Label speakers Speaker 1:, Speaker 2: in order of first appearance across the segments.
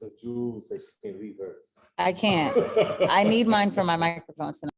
Speaker 1: Since Jules said she can't leave hers.
Speaker 2: I can't. I need mine for my microphone tonight.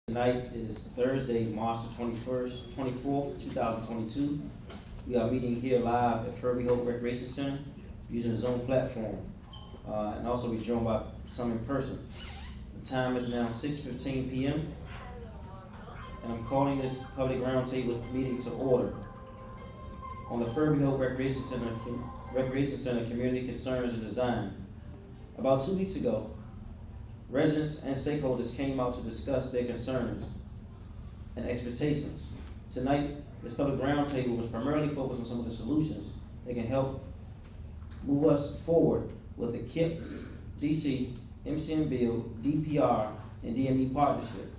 Speaker 3: Tonight is Thursday, March the 24th, 2022. We are meeting here live at Ferebee Recreation Center using the Zoom platform. And also we're joined by some in person. The time is now 6:15 p.m. and I'm calling this public roundtable meeting to order. On the Ferebee Recreation Center Community Concerns and Design. About 2 weeks ago, residents and stakeholders came out to discuss their concerns and expectations. Tonight, this public roundtable was primarily focused on some of the solutions that can help move us forward with the KIP, DC, MCN bill, DPR, and DME partnership.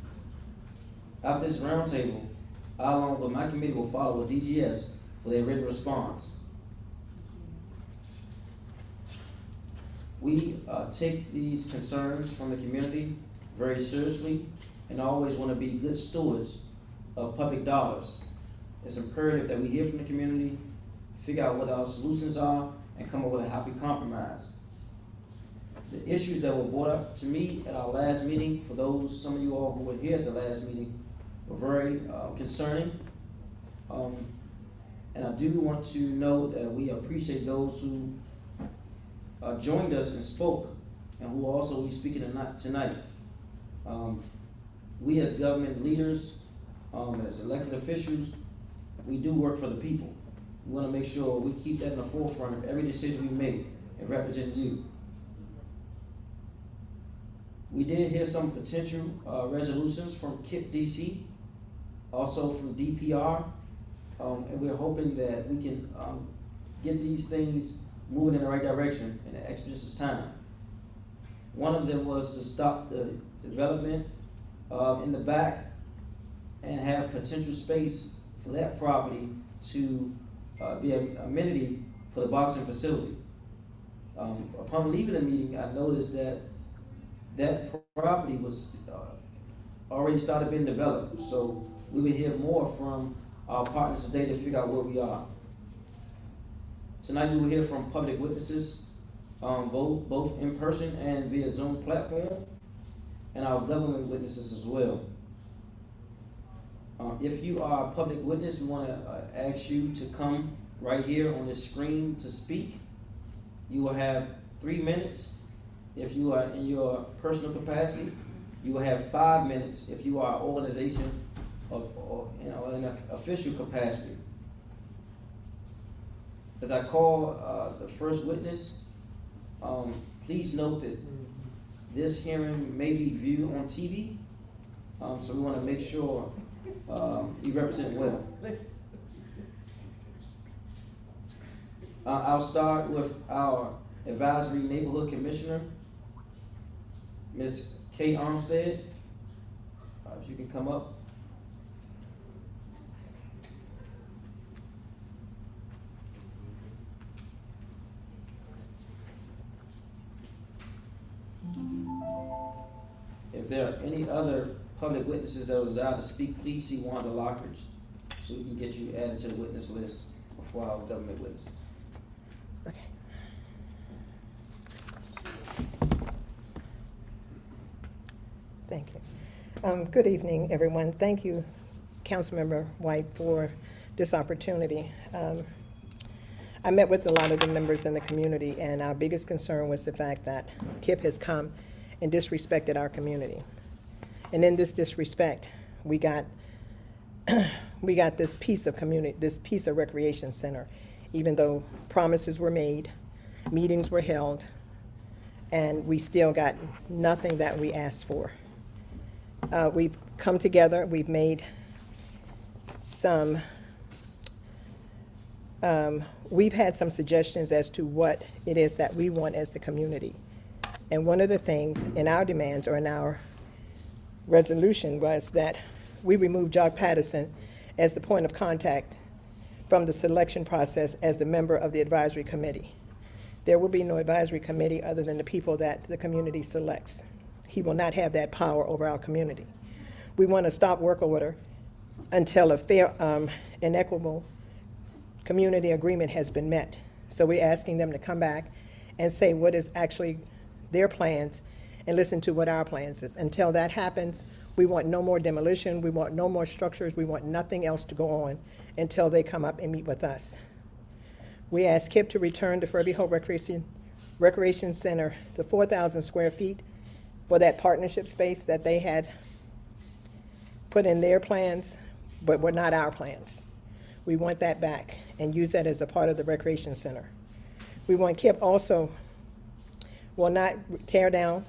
Speaker 3: After this roundtable, I, along with my committee, will follow with DGS for their written response. We take these concerns from the community very seriously and always want to be good stewards of public dollars. It's imperative that we hear from the community, figure out what our solutions are, and come up with a happy compromise. The issues that were brought up to me at our last meeting, for those, some of you all who were here at the last meeting, were very concerning. And I do want to note that we appreciate those who joined us and spoke, and who also will be speaking tonight. We as government leaders, as elected officials, we do work for the people. We want to make sure we keep that in the forefront of every decision we make and represent you. We did hear some potential resolutions from KIP DC, also from DPR, and we're hoping that we can get these things moving in the right direction in an expeditious time. One of them was to stop the development in the back and have potential space for that property to be an amenity for the boxing facility. Upon leaving the meeting, I noticed that that property was already started being developed. So we will hear more from our partners today to figure out where we are. Tonight we will hear from public witnesses, both in person and via Zoom platform, and our government witnesses as well. If you are a public witness, we want to ask you to come right here on the screen to speak. You will have 3 minutes if you are in your personal capacity. You will have 5 minutes if you are an organization or in an official capacity. As I call the first witness, please note that this hearing may be viewed on TV, so we want to make sure you represent well. I'll start with our Advisory Neighborhood Commissioner, Ms. Kay Armstead. If you can come up. If there are any other public witnesses that desire to speak, please see Wanda Lockridge so we can get you added to the witness list before our government witnesses.
Speaker 4: Okay. Thank you. Good evening, everyone. Thank you, Councilmember White, for this opportunity. I met with a lot of the members in the community, and our biggest concern was the fact that KIP has come and disrespected our community. And in this disrespect, we got this piece of community, this piece of recreation center, even though promises were made, meetings were held, and we still got nothing that we asked for. We've come together, we've made some, we've had some suggestions as to what it is that we want as the community. And one of the things in our demands or in our resolution was that we remove Jock Patterson as the point of contact from the selection process as the member of the advisory committee. There will be no advisory committee other than the people that the community selects. He will not have that power over our community. We want to stop work order until a fair and equitable community agreement has been met. So we're asking them to come back and say what is actually their plans and listen to what our plans is. Until that happens, we want no more demolition, we want no more structures, we want nothing else to go on until they come up and meet with us. We asked KIP to return to Ferebee Hope Recreation Center the 4,000 square feet for that partnership space that they had put in their plans, but were not our plans. We want that back and use that as a part of the recreation center. We want KIP also will not tear down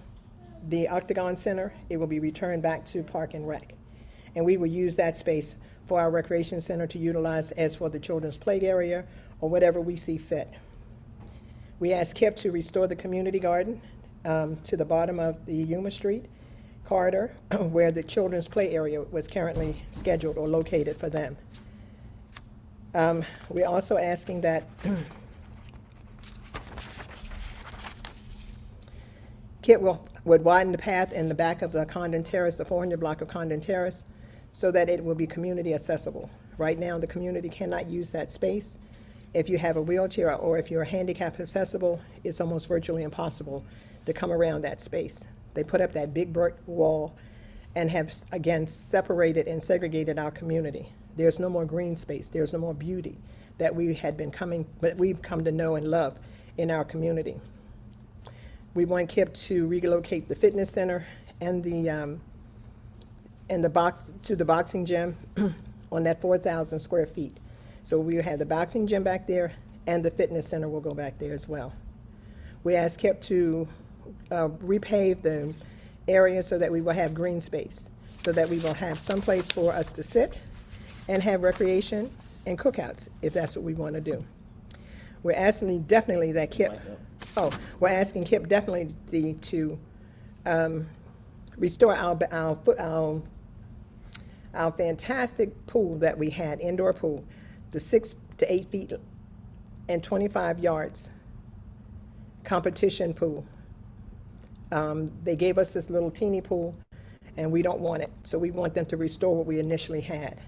Speaker 4: the Octagon Center. It will be returned back to Park and Rec. And we will use that space for our recreation center to utilize as for the children's play area or whatever we see fit. We asked KIP to restore the community garden to the bottom of the Yuma Street corridor where the children's play area was currently scheduled or located for them. We're also asking that KIP would widen the path in the back of the Condon Terrace, the 400 block of Condon Terrace, so that it will be community accessible. Right now, the community cannot use that space. If you have a wheelchair or if you're handicap accessible, it's almost virtually impossible to come around that space. They put up that big brick wall and have, again, separated and segregated our community. There's no more green space. There's no more beauty that we've come to know and love in our community. We want KIP to relocate the fitness center and the boxing gym on that 4,000 square feet. So we have the boxing gym back there and the fitness center will go back there as well. We asked KIP to repave the area so that we will have green space, so that we will have some place for us to sit and have recreation and cookouts if that's what we want to do. We're asking definitely that KIP, we're asking KIP definitely to restore our fantastic pool that we had, indoor pool, the 6 to 8 feet and 25 yards competition pool. They gave us this little teeny pool and we don't want it. So we want them to restore what we initially had.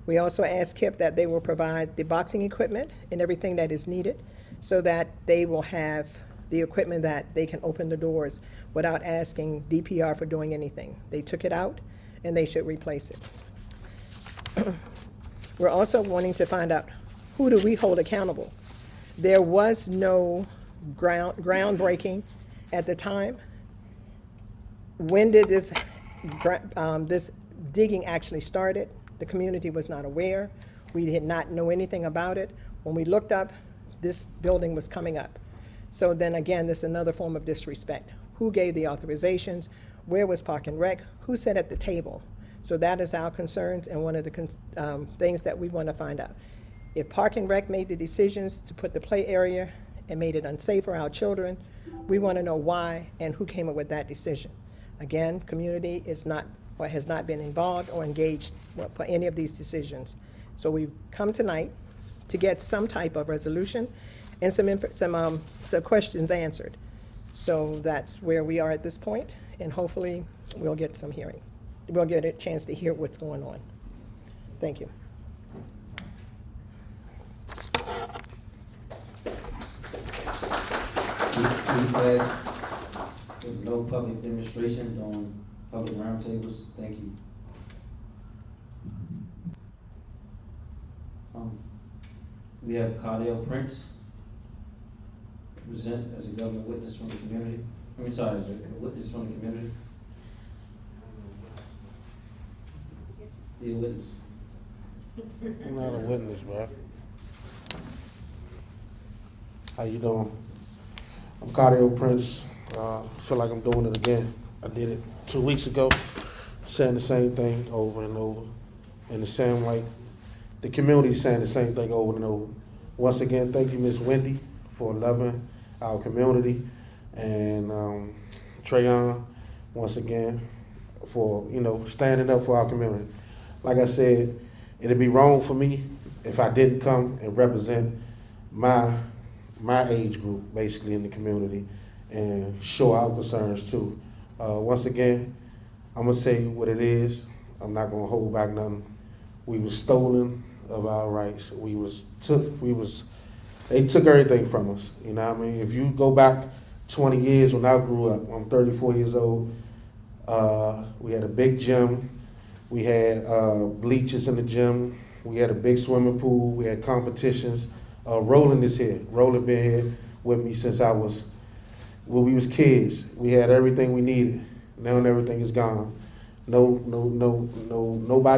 Speaker 4: We also asked KIP that they will provide the boxing equipment and everything that is needed so that they will have the equipment that they can open the doors without asking DPR for doing anything. They took it out and they should replace it. We're also wanting to find out, who do we hold accountable? There was no groundbreaking at the time. When did this digging actually started? The community was not aware. We did not know anything about it. When we looked up, this building was coming up. So then again, this is another form of disrespect. Who gave the authorizations? Where was Park and Rec? Who sat at the table? So that is our concerns and one of the things that we want to find out. If Park and Rec made the decisions to put the play area and made it unsafe for our children, we want to know why and who came up with that decision. Again, community is not or has not been involved or engaged for any of these decisions. So we've come tonight to get some type of resolution and some questions answered. So that's where we are at this point, and hopefully we'll get some hearing. We'll get a chance to hear what's going on. Thank you.
Speaker 3: There's no public demonstration on public roundtables. Thank you. We have Cardell Prince present as a government witness from the community. As a witness from the community. Be a witness.
Speaker 5: I'm not a witness, bro. How you doing? I'm Cardio Prince. Feel like I'm doing it again. I did it 2 weeks ago, saying the same thing over and over. And it sounds like the community saying the same thing over and over. Once again, thank you, Miss Wendy, for loving our community. And Trayon, once again, for, standing up for our community. Like I said, it'd be wrong for me if I didn't come and represent my age group, basically, in the community and show our concerns too. Once again, I'm gonna say what it is. I'm not gonna hold back nothing. We was stolen of our rights. They took everything from us. You know what I mean? If you go back 20 years when I grew up, I'm 34 years old, we had a big gym. We had bleachers in the gym. We had a big swimming pool. We had competitions. Roland is here. Roland been here with me since when we was kids. We had everything we needed. Now everything is gone. Nobody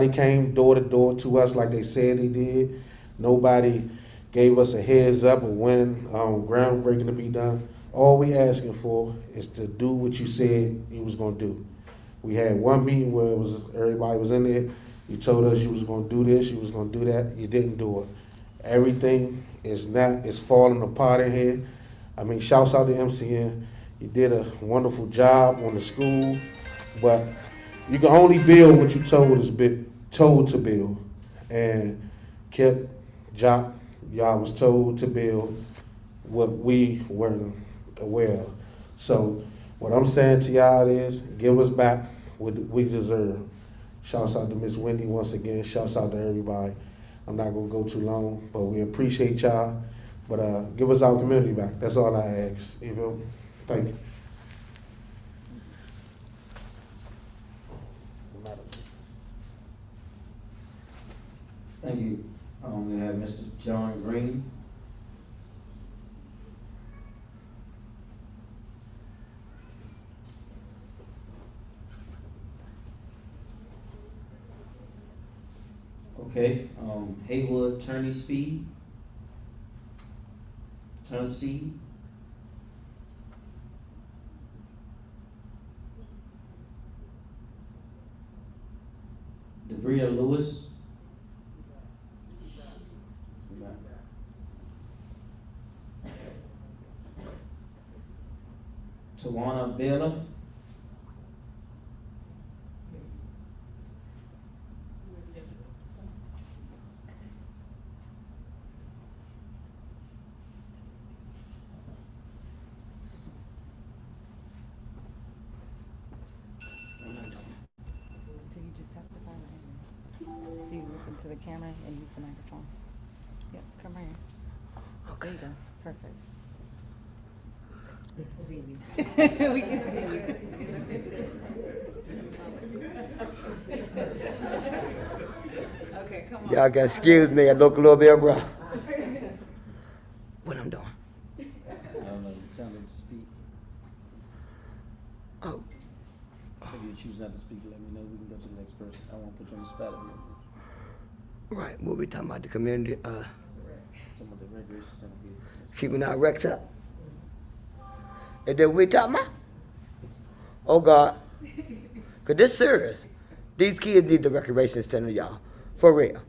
Speaker 5: came door to door to us like they said they did. Nobody gave us a heads up of when groundbreaking to be done. All we asking for is to do what you said you was gonna do. We had one meeting where it was everybody was in there. You told us you was gonna do this, you was gonna do that. You didn't do it. Everything is falling apart in here. I mean, shouts out to MCN. You did a wonderful job on the school, but you can only build what you told to build. And Kip, Jock, y'all was told to build what we weren't aware of. So what I'm saying to y'all is give us back what we deserve. Shouts out to Miss Wendy once again. Shouts out to everybody. I'm not gonna go too long, but we appreciate y'all. But give us our community back. That's all I ask. You feel me? Thank you.
Speaker 3: Thank you. We have Mr. John Green. Okay, Haywood Turnipseed. Debria Lewis. Tawana Baylor.
Speaker 2: So you just testify right here. So you look into the camera and use the microphone. Yep, come right here. There you go. Perfect. We can see you. We can see you. Okay, come on.
Speaker 6: Y'all can excuse me, I look a little bit rough. What I'm doing?
Speaker 3: I don't know, you tell them to speak.
Speaker 6: Oh,
Speaker 3: If you choose not to speak, let me know. We can go to the next person. I won't put you on the spot again.
Speaker 6: right, we'll be talking about the community,
Speaker 3: Talking about the recreation center here.
Speaker 6: keeping our wrecks up. And then we talking about? Oh God, cause this serious. These kids need the recreation center, y'all, for real.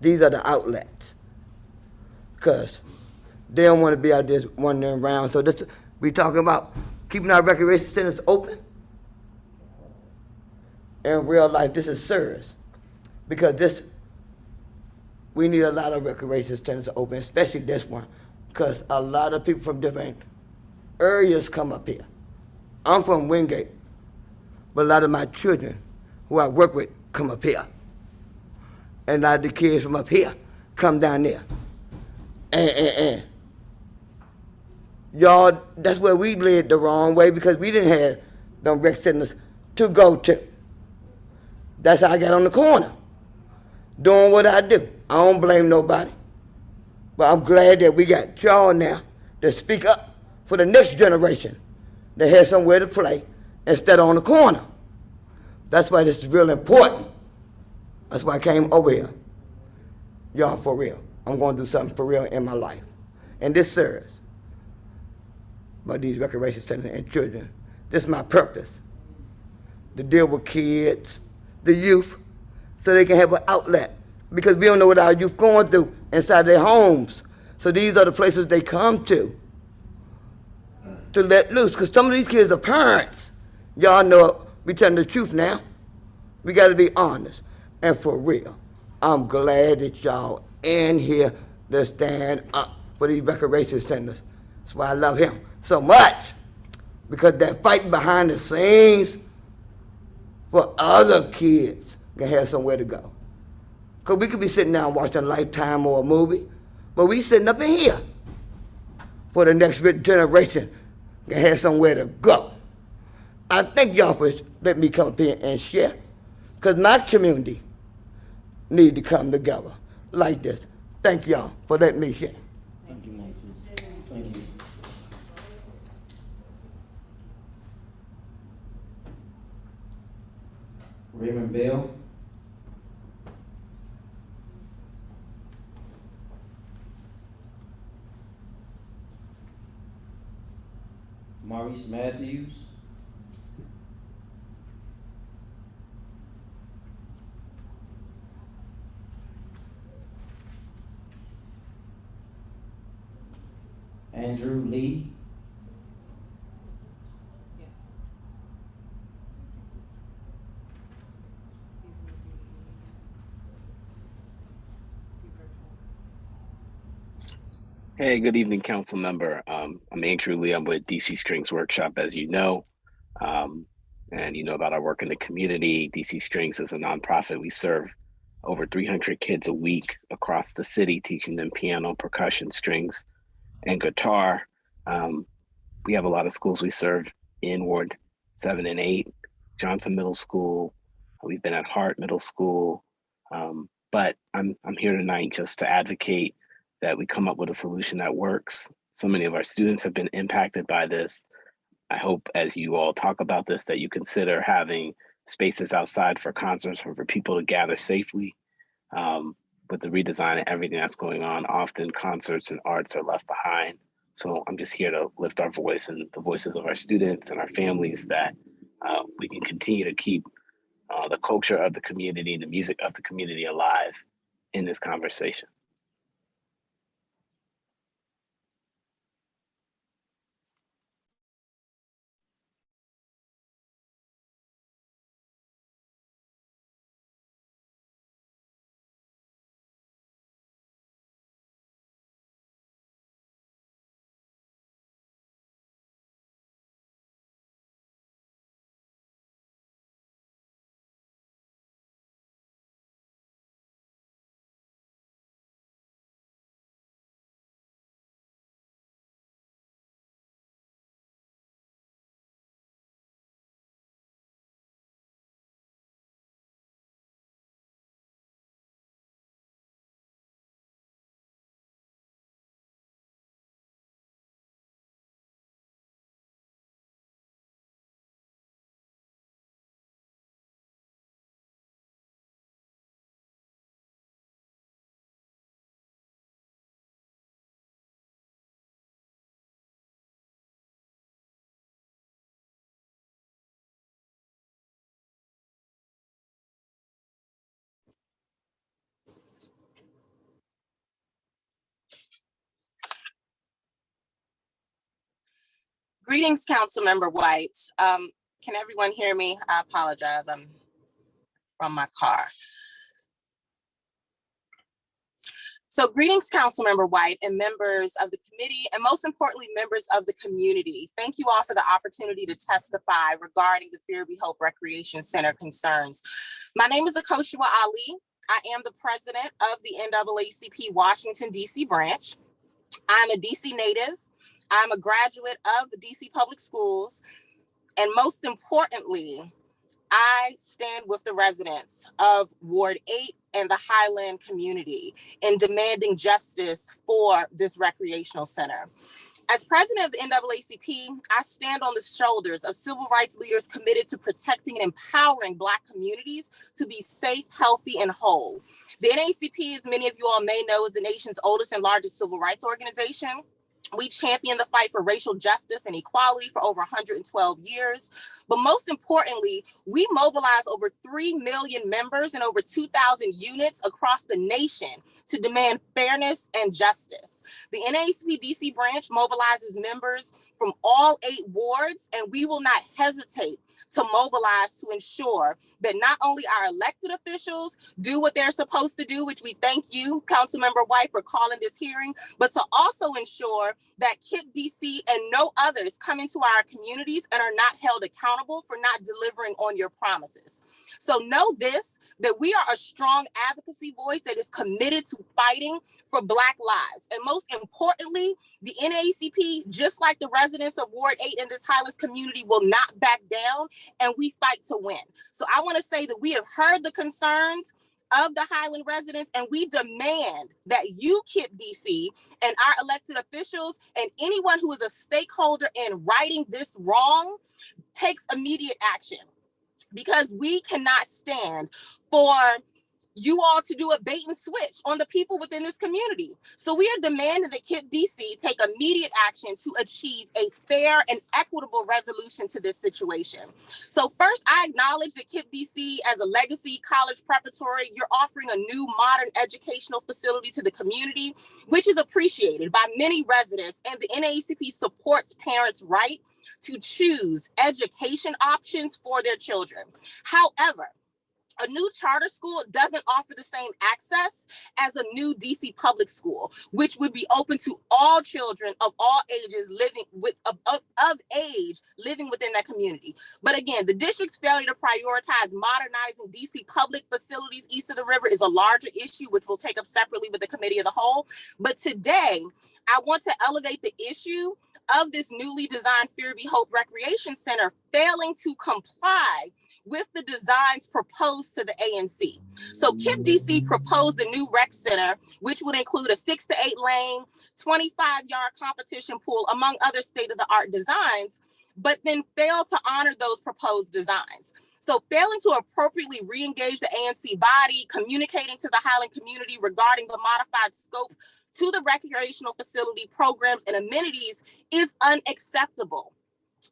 Speaker 6: These are the outlets. Cause they don't want to be out there wandering around. So this, we talking about keeping our recreation centers open. In real life, this is serious. Because this, we need a lot of recreation centers open, especially this one. Because a lot of people from different areas come up here. I'm from Wingate, but a lot of my children who I work with come up here. And a lot of the kids from up here come down there. And y'all, that's where we led the wrong way because we didn't have them rec centers to go to. That's how I got on the corner, doing what I do. I don't blame nobody. But I'm glad that we got y'all now to speak up for the next generation that has somewhere to play instead of on the corner. That's why this is real important. That's why I came over here. Y'all, for real. I'm going to do something for real in my life. And this serves. But these recreation centers and children, this is my purpose. To deal with kids, the youth, so they can have an outlet. Because we don't know what our youth going through inside their homes. So these are the places they come to let loose. Because some of these kids are parents. Y'all know, we telling the truth now. We got to be honest and for real. I'm glad that y'all in here to stand up for these recreation centers. That's why I love him so much. Because they're fighting behind the scenes for other kids can have somewhere to go. Because we could be sitting down watching Lifetime or a movie, but we sitting up in here for the next generation can have somewhere to go. I thank y'all for letting me come up here and share, because my community need to come together like this. Thank y'all for letting me share.
Speaker 3: Thank you, Mike. Thank you. Raven Bell. Maurice Matthews. Andrew Lee.
Speaker 7: Hey, good evening, council member. I'm Andrew Lee. I'm with DC Strings Workshop, as you know. And you know about our work in the community. DC Strings is a nonprofit. We serve over 300 kids a week across the city, teaching them piano, percussion, strings, and guitar. We have a lot of schools we serve in Ward 7 and 8, Johnson Middle School. We've been at Hart Middle School. But I'm here tonight just to advocate that we come up with a solution that works. So many of our students have been impacted by this. I hope as you all talk about this, that you consider having spaces outside for concerts or for people to gather safely. With the redesign and everything that's going on, often concerts and arts are left behind. So I'm just here to lift our voice and the voices of our students and our families that we can continue to keep the culture of the community, the music of the community alive in this conversation.
Speaker 8: Greetings, Councilmember White. Can everyone hear me? I apologize, I'm from my car. So greetings, Councilmember White and members of the committee, and most importantly, members of the community. Thank you all for the opportunity to testify regarding the Ferebee Hope Recreation Center concerns. My name is Akoshua Ali. I am the president of the NAACP Washington, DC branch. I'm a DC native. I'm a graduate of the DC Public Schools. And most importantly, I stand with the residents of Ward 8 and the Highland community in demanding justice for this recreational center. As president of the NAACP, I stand on the shoulders of civil rights leaders committed to protecting and empowering Black communities to be safe, healthy, and whole. The NAACP, as many of you all may know, is the nation's oldest and largest civil rights organization. We champion the fight for racial justice and equality for over 112 years. But most importantly, we mobilize over 3 million members and over 2,000 units across the nation to demand fairness and justice. The NAACP DC branch mobilizes members from all 8 wards, and we will not hesitate to mobilize to ensure that not only our elected officials do what they're supposed to do, which we thank you, Councilmember White, for calling this hearing, but to also ensure that KIP DC and no others come into our communities and are not held accountable for not delivering on your promises. So know this, that we are a strong advocacy voice that is committed to fighting for Black lives. And most importantly, the NAACP, just like the residents of Ward 8 in this Highlands community, will not back down, and we fight to win. So I want to say that we have heard the concerns of the Highland residents, and we demand that you, KIP DC, and our elected officials and anyone who is a stakeholder in righting this wrong takes immediate action, because we cannot stand for you all to do a bait and switch on the people within this community. So we are demanding that KIPP DC take immediate action to achieve a fair and equitable resolution to this situation. So first, I acknowledge that KIPP DC, as a legacy college preparatory, you're offering a new modern educational facility to the community, which is appreciated by many residents, and the NAACP supports parents' right to choose education options for their children. However, a new charter school doesn't offer the same access as a new DC public school, which would be open to all children of all ages living of age living within that community. But again, the district's failure to prioritize modernizing DC public facilities east of the river is a larger issue, which we'll take up separately with the committee as a whole. But today, I want to elevate the issue of this newly designed Ferebee Hope Recreation Center failing to comply with the designs proposed to the ANC. So KIPP DC proposed the new rec center, which would include a 6 to 8 lane, 25-yard competition pool, among other state-of-the-art designs, but then failed to honor those proposed designs. So failing to appropriately re-engage the ANC body, communicating to the Highland community regarding the modified scope to the recreational facility programs and amenities is unacceptable.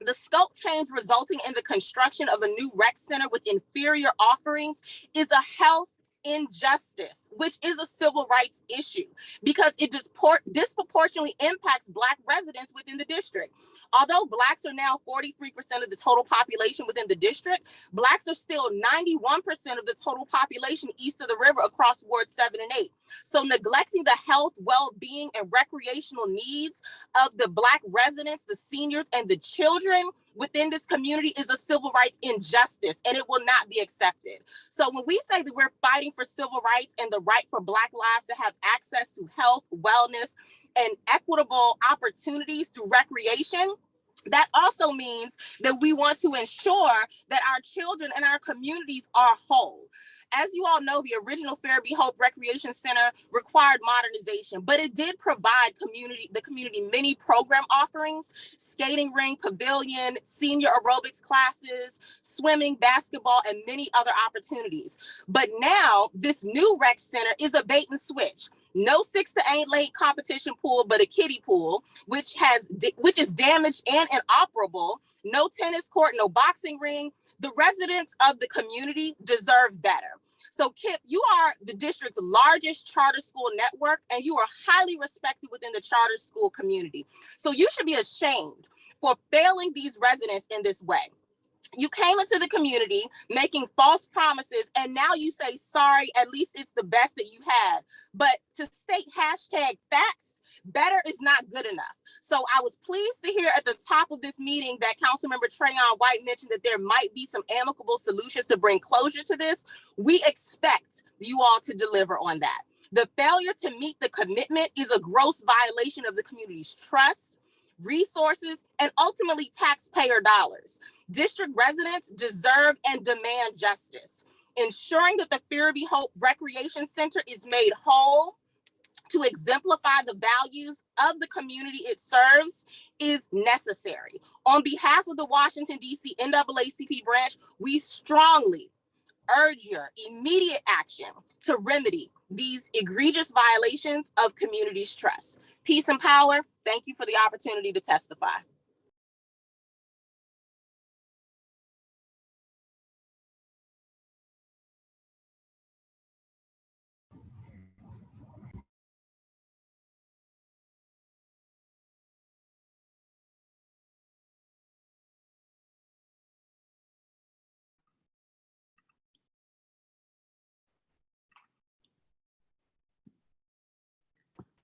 Speaker 8: The scope change resulting in the construction of a new rec center with inferior offerings is a health injustice, which is a civil rights issue because it disproportionately impacts Black residents within the district. Although Blacks are now 43% of the total population within the district, Blacks are still 91% of the total population east of the river across Wards 7 and 8. So neglecting the health, well-being, and recreational needs of the Black residents, the seniors, and the children within this community is a civil rights injustice, and it will not be accepted. So when we say that we're fighting for civil rights and the right for Black lives to have access to health, wellness, and equitable opportunities through recreation, that also means that we want to ensure that our children and our communities are whole. As you all know, the original Ferebee Hope Recreation Center required modernization, but it did provide the community many program offerings: skating rink, pavilion, senior aerobics classes, swimming, basketball, and many other opportunities. But now this new rec center is a bait and switch. No 6 to 8 lane competition pool, but a kiddie pool, which is damaged and inoperable. No tennis court, no boxing ring. The residents of the community deserve better. So KIPP, you are the district's largest charter school network, and you are highly respected within the charter school community. So you should be ashamed for failing these residents in this way. You came into the community making false promises, and now you say, sorry, at least it's the best that you had. But to state #facts, better is not good enough. So I was pleased to hear at the top of this meeting that Councilmember Trayon White mentioned that there might be some amicable solutions to bring closure to this. We expect you all to deliver on that. The failure to meet the commitment is a gross violation of the community's trust, resources, and ultimately taxpayer dollars. District residents deserve and demand justice. Ensuring that the Ferebee Hope Recreation Center is made whole to exemplify the values of the community it serves is necessary. On behalf of the Washington, D.C. NAACP branch, we strongly urge your immediate action to remedy these egregious violations of community's trust. Peace and power. Thank you for the opportunity to testify.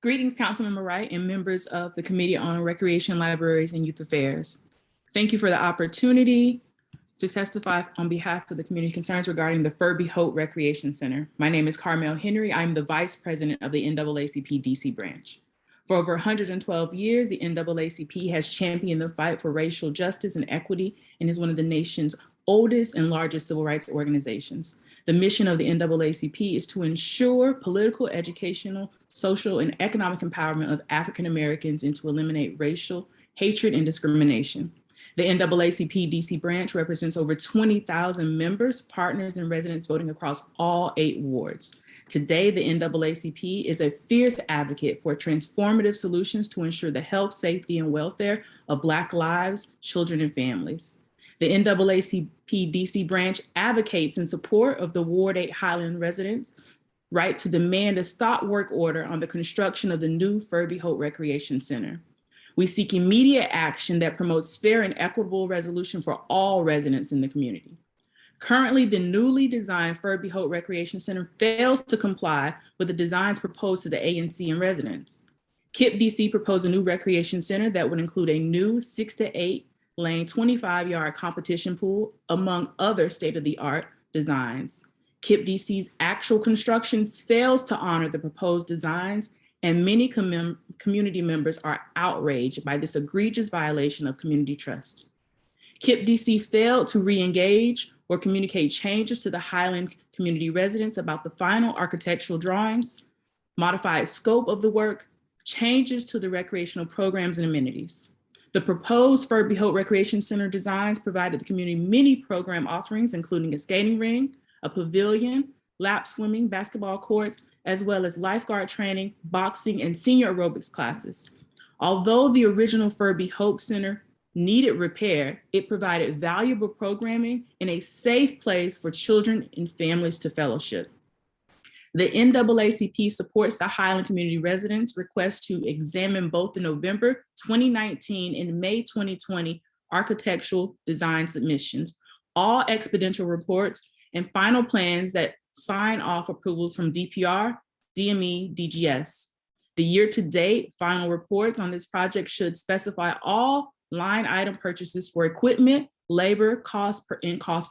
Speaker 9: Greetings, Councilmember Wright and members of the Committee on Recreation, Libraries, and Youth Affairs. Thank you for the opportunity to testify on behalf of the community concerns regarding the Ferebee Hope Recreation Center. My name is Carmel Henry. I'm the Vice President of the NAACP DC branch. For over 112 years, the NAACP has championed the fight for racial justice and equity and is one of the nation's oldest and largest civil rights organizations. The mission of the NAACP is to ensure political, educational, social, and economic empowerment of African Americans and to eliminate racial hatred and discrimination. The NAACP DC branch represents over 20,000 members, partners, and residents voting across all 8 wards. Today, the NAACP is a fierce advocate for transformative solutions to ensure the health, safety, and welfare of Black lives, children, and families. The NAACP DC branch advocates in support of the Ward 8 Highland residents' right to demand a stop work order on the construction of the new Ferebee Hope Recreation Center. We seek immediate action that promotes fair and equitable resolution for all residents in the community. Currently, the newly designed Ferebee Hope Recreation Center fails to comply with the designs proposed to the ANC and residents. KIP DC proposed a new recreation center that would include a new 6 to 8 lane 25-yard competition pool, among other state-of-the-art designs. KIP DC's actual construction fails to honor the proposed designs, and many community members are outraged by this egregious violation of community trust. KIP DC failed to re-engage or communicate changes to the Highland community residents about the final architectural drawings, modified scope of the work, changes to the recreational programs and amenities. The proposed Ferebee Hope Recreation Center designs provided the community many program offerings, including a skating ring, a pavilion, lap swimming, basketball courts, as well as lifeguard training, boxing, and senior aerobics classes. Although the original Ferebee Hope Center needed repair, it provided valuable programming and a safe place for children and families to fellowship. The NAACP supports the Highland community residents' request to examine both the November 2019 and May 2020 architectural design submissions, all exponential reports, and final plans that sign off approvals from DPR, DME, DGS. The year-to-date final reports on this project should specify all line item purchases for equipment, labor, cost per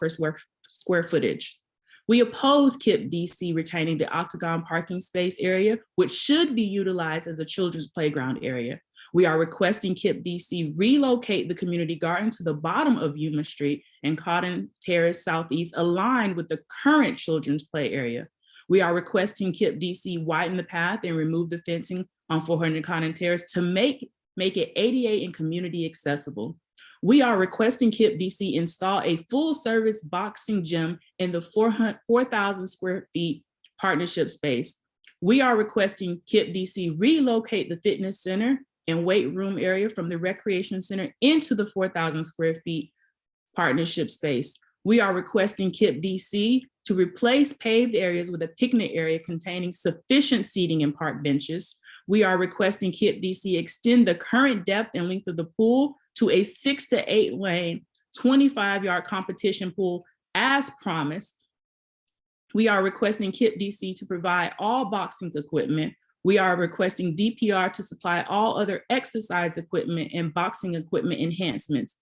Speaker 9: square footage. We oppose KIP DC retaining the Octagon parking space area, which should be utilized as a children's playground area. We are requesting KIP DC relocate the community garden to the bottom of Yuma Street and Cotton Terrace Southeast, aligned with the current children's play area. We are requesting KIP DC widen the path and remove the fencing on 400 Cotton Terrace to make it ADA and community accessible. We are requesting KIP DC install a full service boxing gym in the 4,000 square feet partnership space. We are requesting KIP DC relocate the fitness center and weight room area from the recreation center into the 4,000 square feet partnership space. We are requesting KIP DC to replace paved areas with a picnic area containing sufficient seating and park benches. We are requesting KIP DC extend the current depth and length of the pool to a 6 to 8 lane, 25-yard competition pool as promised. We are requesting KIP DC to provide all boxing equipment. We are requesting DPR to supply all other exercise equipment and boxing equipment enhancements.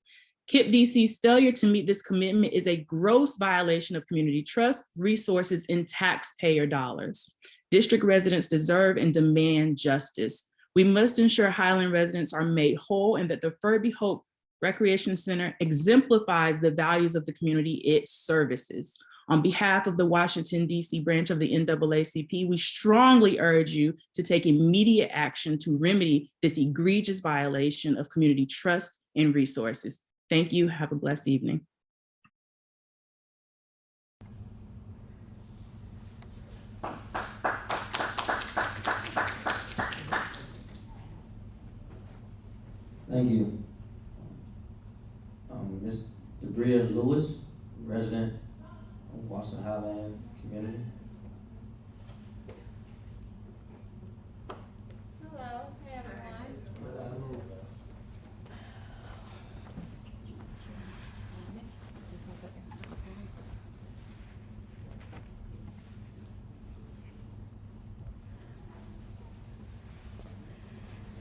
Speaker 9: KIP DC's failure to meet this commitment is a gross violation of community trust, resources, and taxpayer dollars. District residents deserve and demand justice. We must ensure Highland residents are made whole and that the Ferebee Hope Recreation Center exemplifies the values of the community it services. On behalf of the Washington, D.C. branch of the NAACP, we strongly urge you to take immediate action to remedy this egregious violation of community trust and resources. Thank you. Have a blessed evening.
Speaker 3: Thank you. Ms. Debria Lewis, resident of Washington Highland community.
Speaker 10: Hello, hey everyone.
Speaker 2: Just 1 second.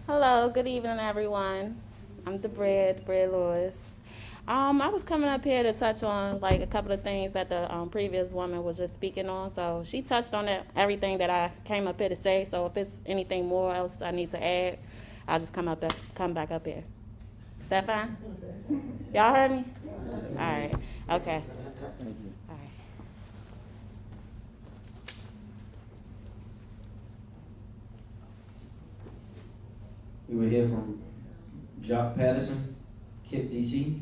Speaker 10: Hello, good evening everyone. I'm Debria Lewis. I was coming up here to touch on like a couple of things that the previous woman was just speaking on. So she touched on everything that I came up here to say. So if it's anything more else I need to add, I'll just come back up here. Is that fine? Y'all heard me? All right. Okay.
Speaker 3: Thank you.
Speaker 10: All right.
Speaker 3: We will hear from Jock Patterson, KIP DC.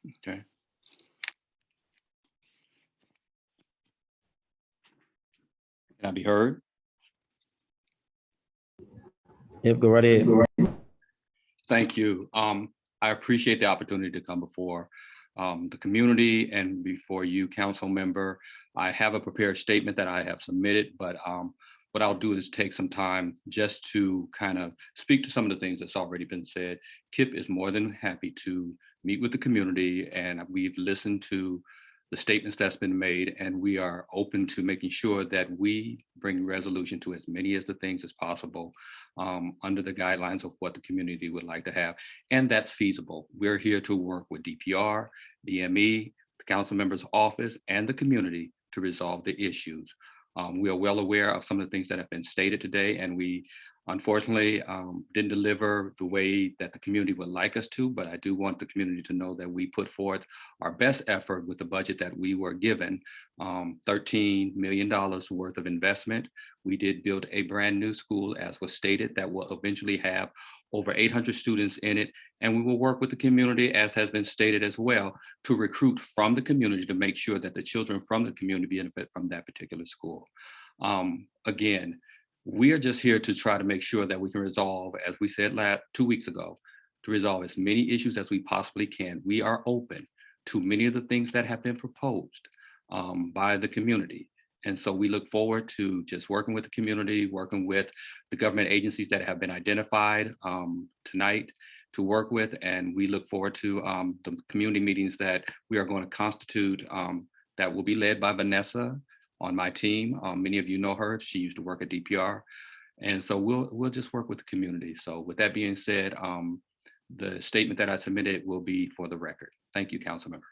Speaker 11: Okay. Can I be heard?
Speaker 3: Yep, go right ahead.
Speaker 11: Thank you. I appreciate the opportunity to come before the community and before you, council member. I have a prepared statement that I have submitted, but what I'll do is take some time just to kind of speak to some of the things that's already been said. KIP is more than happy to meet with the community, and we've listened to the statements that's been made, and we are open to making sure that we bring resolution to as many as the things as possible under the guidelines of what the community would like to have, and that's feasible. We're here to work with DPR, DME, the council member's office, and the community to resolve the issues. We are well aware of some of the things that have been stated today, and we unfortunately didn't deliver the way that the community would like us to, but I do want the community to know that we put forth our best effort with the budget that we were given, $13 million worth of investment. We did build a brand new school, as was stated, that will eventually have over 800 students in it. And we will work with the community, as has been stated as well, to recruit from the community to make sure that the children from the community benefit from that particular school. Again, we are just here to try to make sure that we can resolve, as we said 2 weeks ago, to resolve as many issues as we possibly can. We are open to many of the things that have been proposed by the community. And so we look forward to just working with the community, working with the government agencies that have been identified tonight to work with. And we look forward to the community meetings that we are going to constitute that will be led by Vanessa on my team. Many of you know her. She used to work at DPR. And so we'll just work with the community. So with that being said, the statement that I submitted will be for the record. Thank you, council member.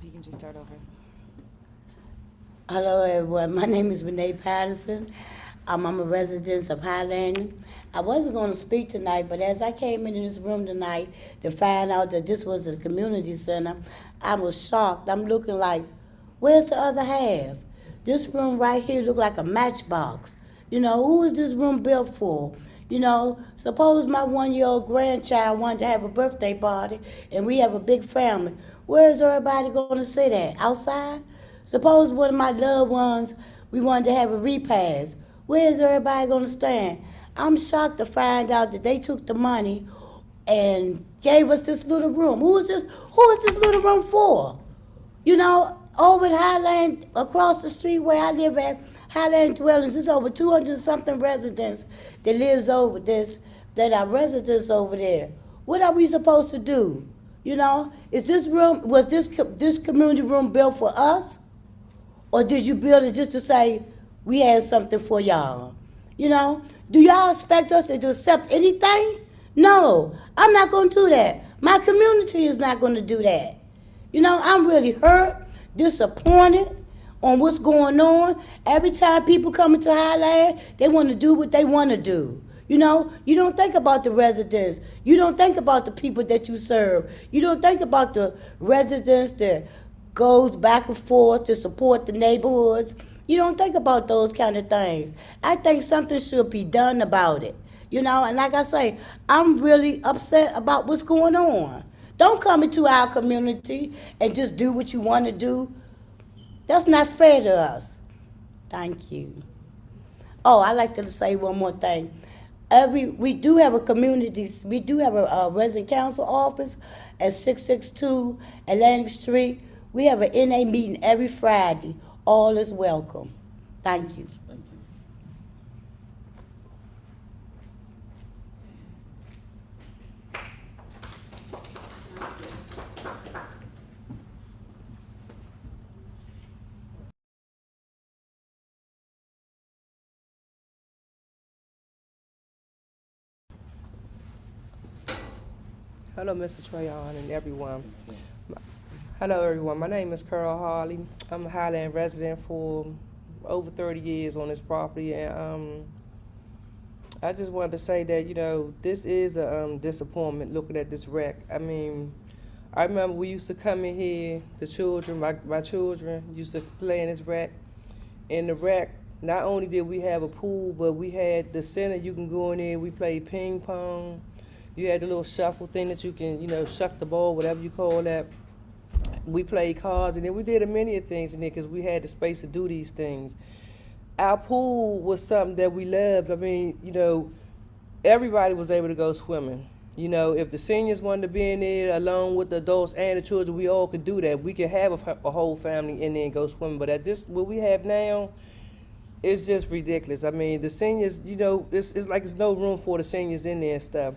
Speaker 2: You can just start over.
Speaker 12: Hello, everyone. My name is Renee Patterson. I'm a resident of Highland. I wasn't going to speak tonight, but as I came into this room tonight to find out that this was a community center, I was shocked. I'm looking like, where's the other half? This room right here look like a matchbox. You know, who is this room built for? You know, suppose my 1-year-old grandchild wanted to have a birthday party and we have a big family. Where is everybody going to sit at? Outside? Suppose one of my loved ones, we wanted to have a repast. Where is everybody going to stand? I'm shocked to find out that they took the money and gave us this little room. Who is this little room for? You know, over at Highland, across the street where I live at, Highland Dwellings, there's over 200-something residents that lives over this, that are residents over there. What are we supposed to do? You know, is this room, was this community room built for us? Or did you build it just to say, we had something for y'all? You know, do y'all expect us to accept anything? No, I'm not going to do that. My community is not going to do that. You know, I'm really hurt, disappointed on what's going on. Every time people come into Highland, they want to do what they want to do. You know, you don't think about the residents. You don't think about the people that you serve. You don't think about the residents that goes back and forth to support the neighborhoods. You don't think about those kind of things. I think something should be done about it. You know, and like I say, I'm really upset about what's going on. Don't come into our community and just do what you want to do. That's not fair to us. Thank you. Oh, I'd like to say one more thing. We do have a resident council office at 662 Atlantic Street. We have an NA meeting every Friday. All is welcome. Thank you.
Speaker 3: Thank you.
Speaker 4: Hello, Mr. Trayon and everyone.
Speaker 13: Hello, everyone. My name is Carol Harley. I'm a Highland resident for over 30 years on this property, and I just wanted to say that, you know, this is a disappointment looking at this wreck. I mean, I remember we used to come in here, the children, my children used to play in this wreck. In the wreck, not only did we have a pool, but we had the center you can go in there. We played ping pong. You had the little shuffle thing that you can, you know, shuck the ball, whatever you call that. We played cards, and then we did a many of things in there because we had the space to do these things. Our pool was something that we loved. I mean, you know, everybody was able to go swimming. You know, if the seniors wanted to be in there along with the adults and the children, we all could do that. We could have a whole family in there and go swimming. But at this, what we have now, it's just ridiculous. I mean, the seniors, you know, it's like there's no room for the seniors in there and stuff.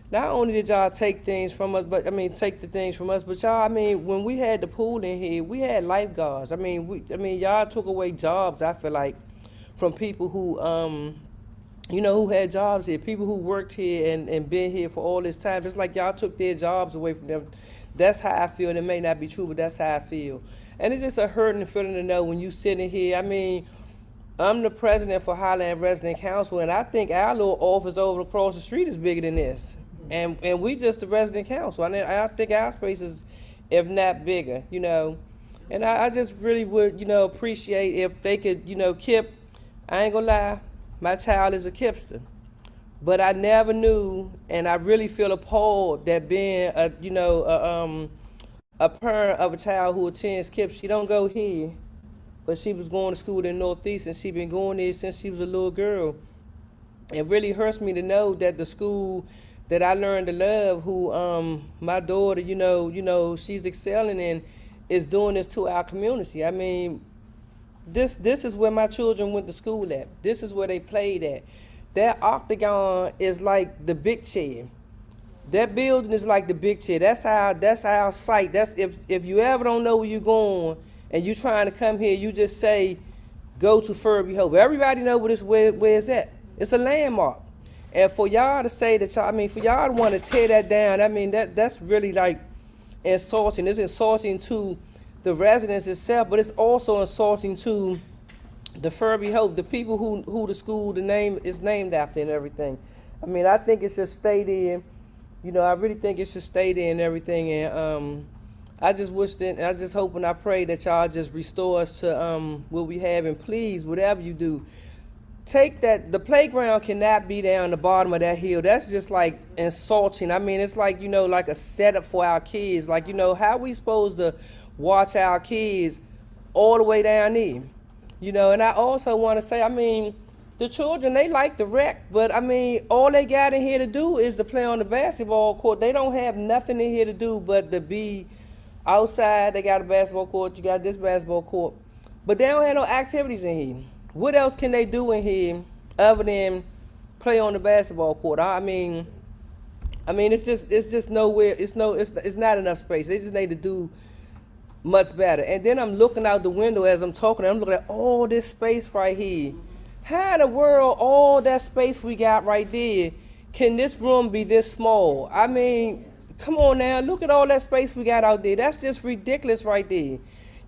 Speaker 13: Not only did y'all take things from us, but take the things from us, but y'all, I mean, when we had the pool in here, we had lifeguards. I mean, y'all took away jobs, I feel like, from people who, you know, who had jobs here, people who worked here and been here for all this time. It's like y'all took their jobs away from them. That's how I feel. It may not be true, but that's how I feel. And it's just a hurting feeling to know when you sitting here. I mean, I'm the president for Highland Resident Council, and I think our little office over across the street is bigger than this. And we just the resident council. I mean, I think our space is, if not bigger, you know. And I just really would, you know, appreciate if they could, you know, Kip, I ain't gonna lie, my child is a Kipster. But I never knew, and I really feel appalled that being a, you know, a parent of a child who attends Kip, she don't go here, but she was going to school in Northeast, and she been going there since she was a little girl. It really hurts me to know that the school that I learned to love, who my daughter, you know, she's excelling in, is doing this to our community. I mean, this is where my children went to school at. This is where they played at. That octagon is like the big chair. That building is like the big chair. That's our site. That's if you ever don't know where you're going and you're trying to come here, you just say, go to Ferebee Hope. Everybody know where it's at. It's a landmark. And for y'all to say that y'all, I mean, for y'all to want to tear that down, I mean, that's really like insulting. It's insulting to the residents itself, but it's also insulting to the Ferebee Hope, the people who the school, the name is named after and everything. I mean, I think it should stay there. You know, I really think it should stay there and everything. And I just wish that, I just hope and I pray that y'all just restore us to what we have. And please, whatever you do, take that, the playground cannot be down the bottom of that hill. That's just like insulting. I mean, it's like, you know, like a setup for our kids. Like, you know, how we supposed to watch our kids all the way down there? You know, and I also want to say, I mean, the children, they like the rec, but I mean, all they got in here to do is to play on the basketball court. They don't have nothing in here to do but to be outside. They got a basketball court, you got this basketball court, but they don't have no activities in here. What else can they do in here other than play on the basketball court? I mean, it's just nowhere. It's not enough space. They just need to do much better. And then I'm looking out the window as I'm talking. I'm looking at all this space right here. How in the world, all that space we got right there, can this room be this small? I mean, come on now, look at all that space we got out there. That's just ridiculous right there.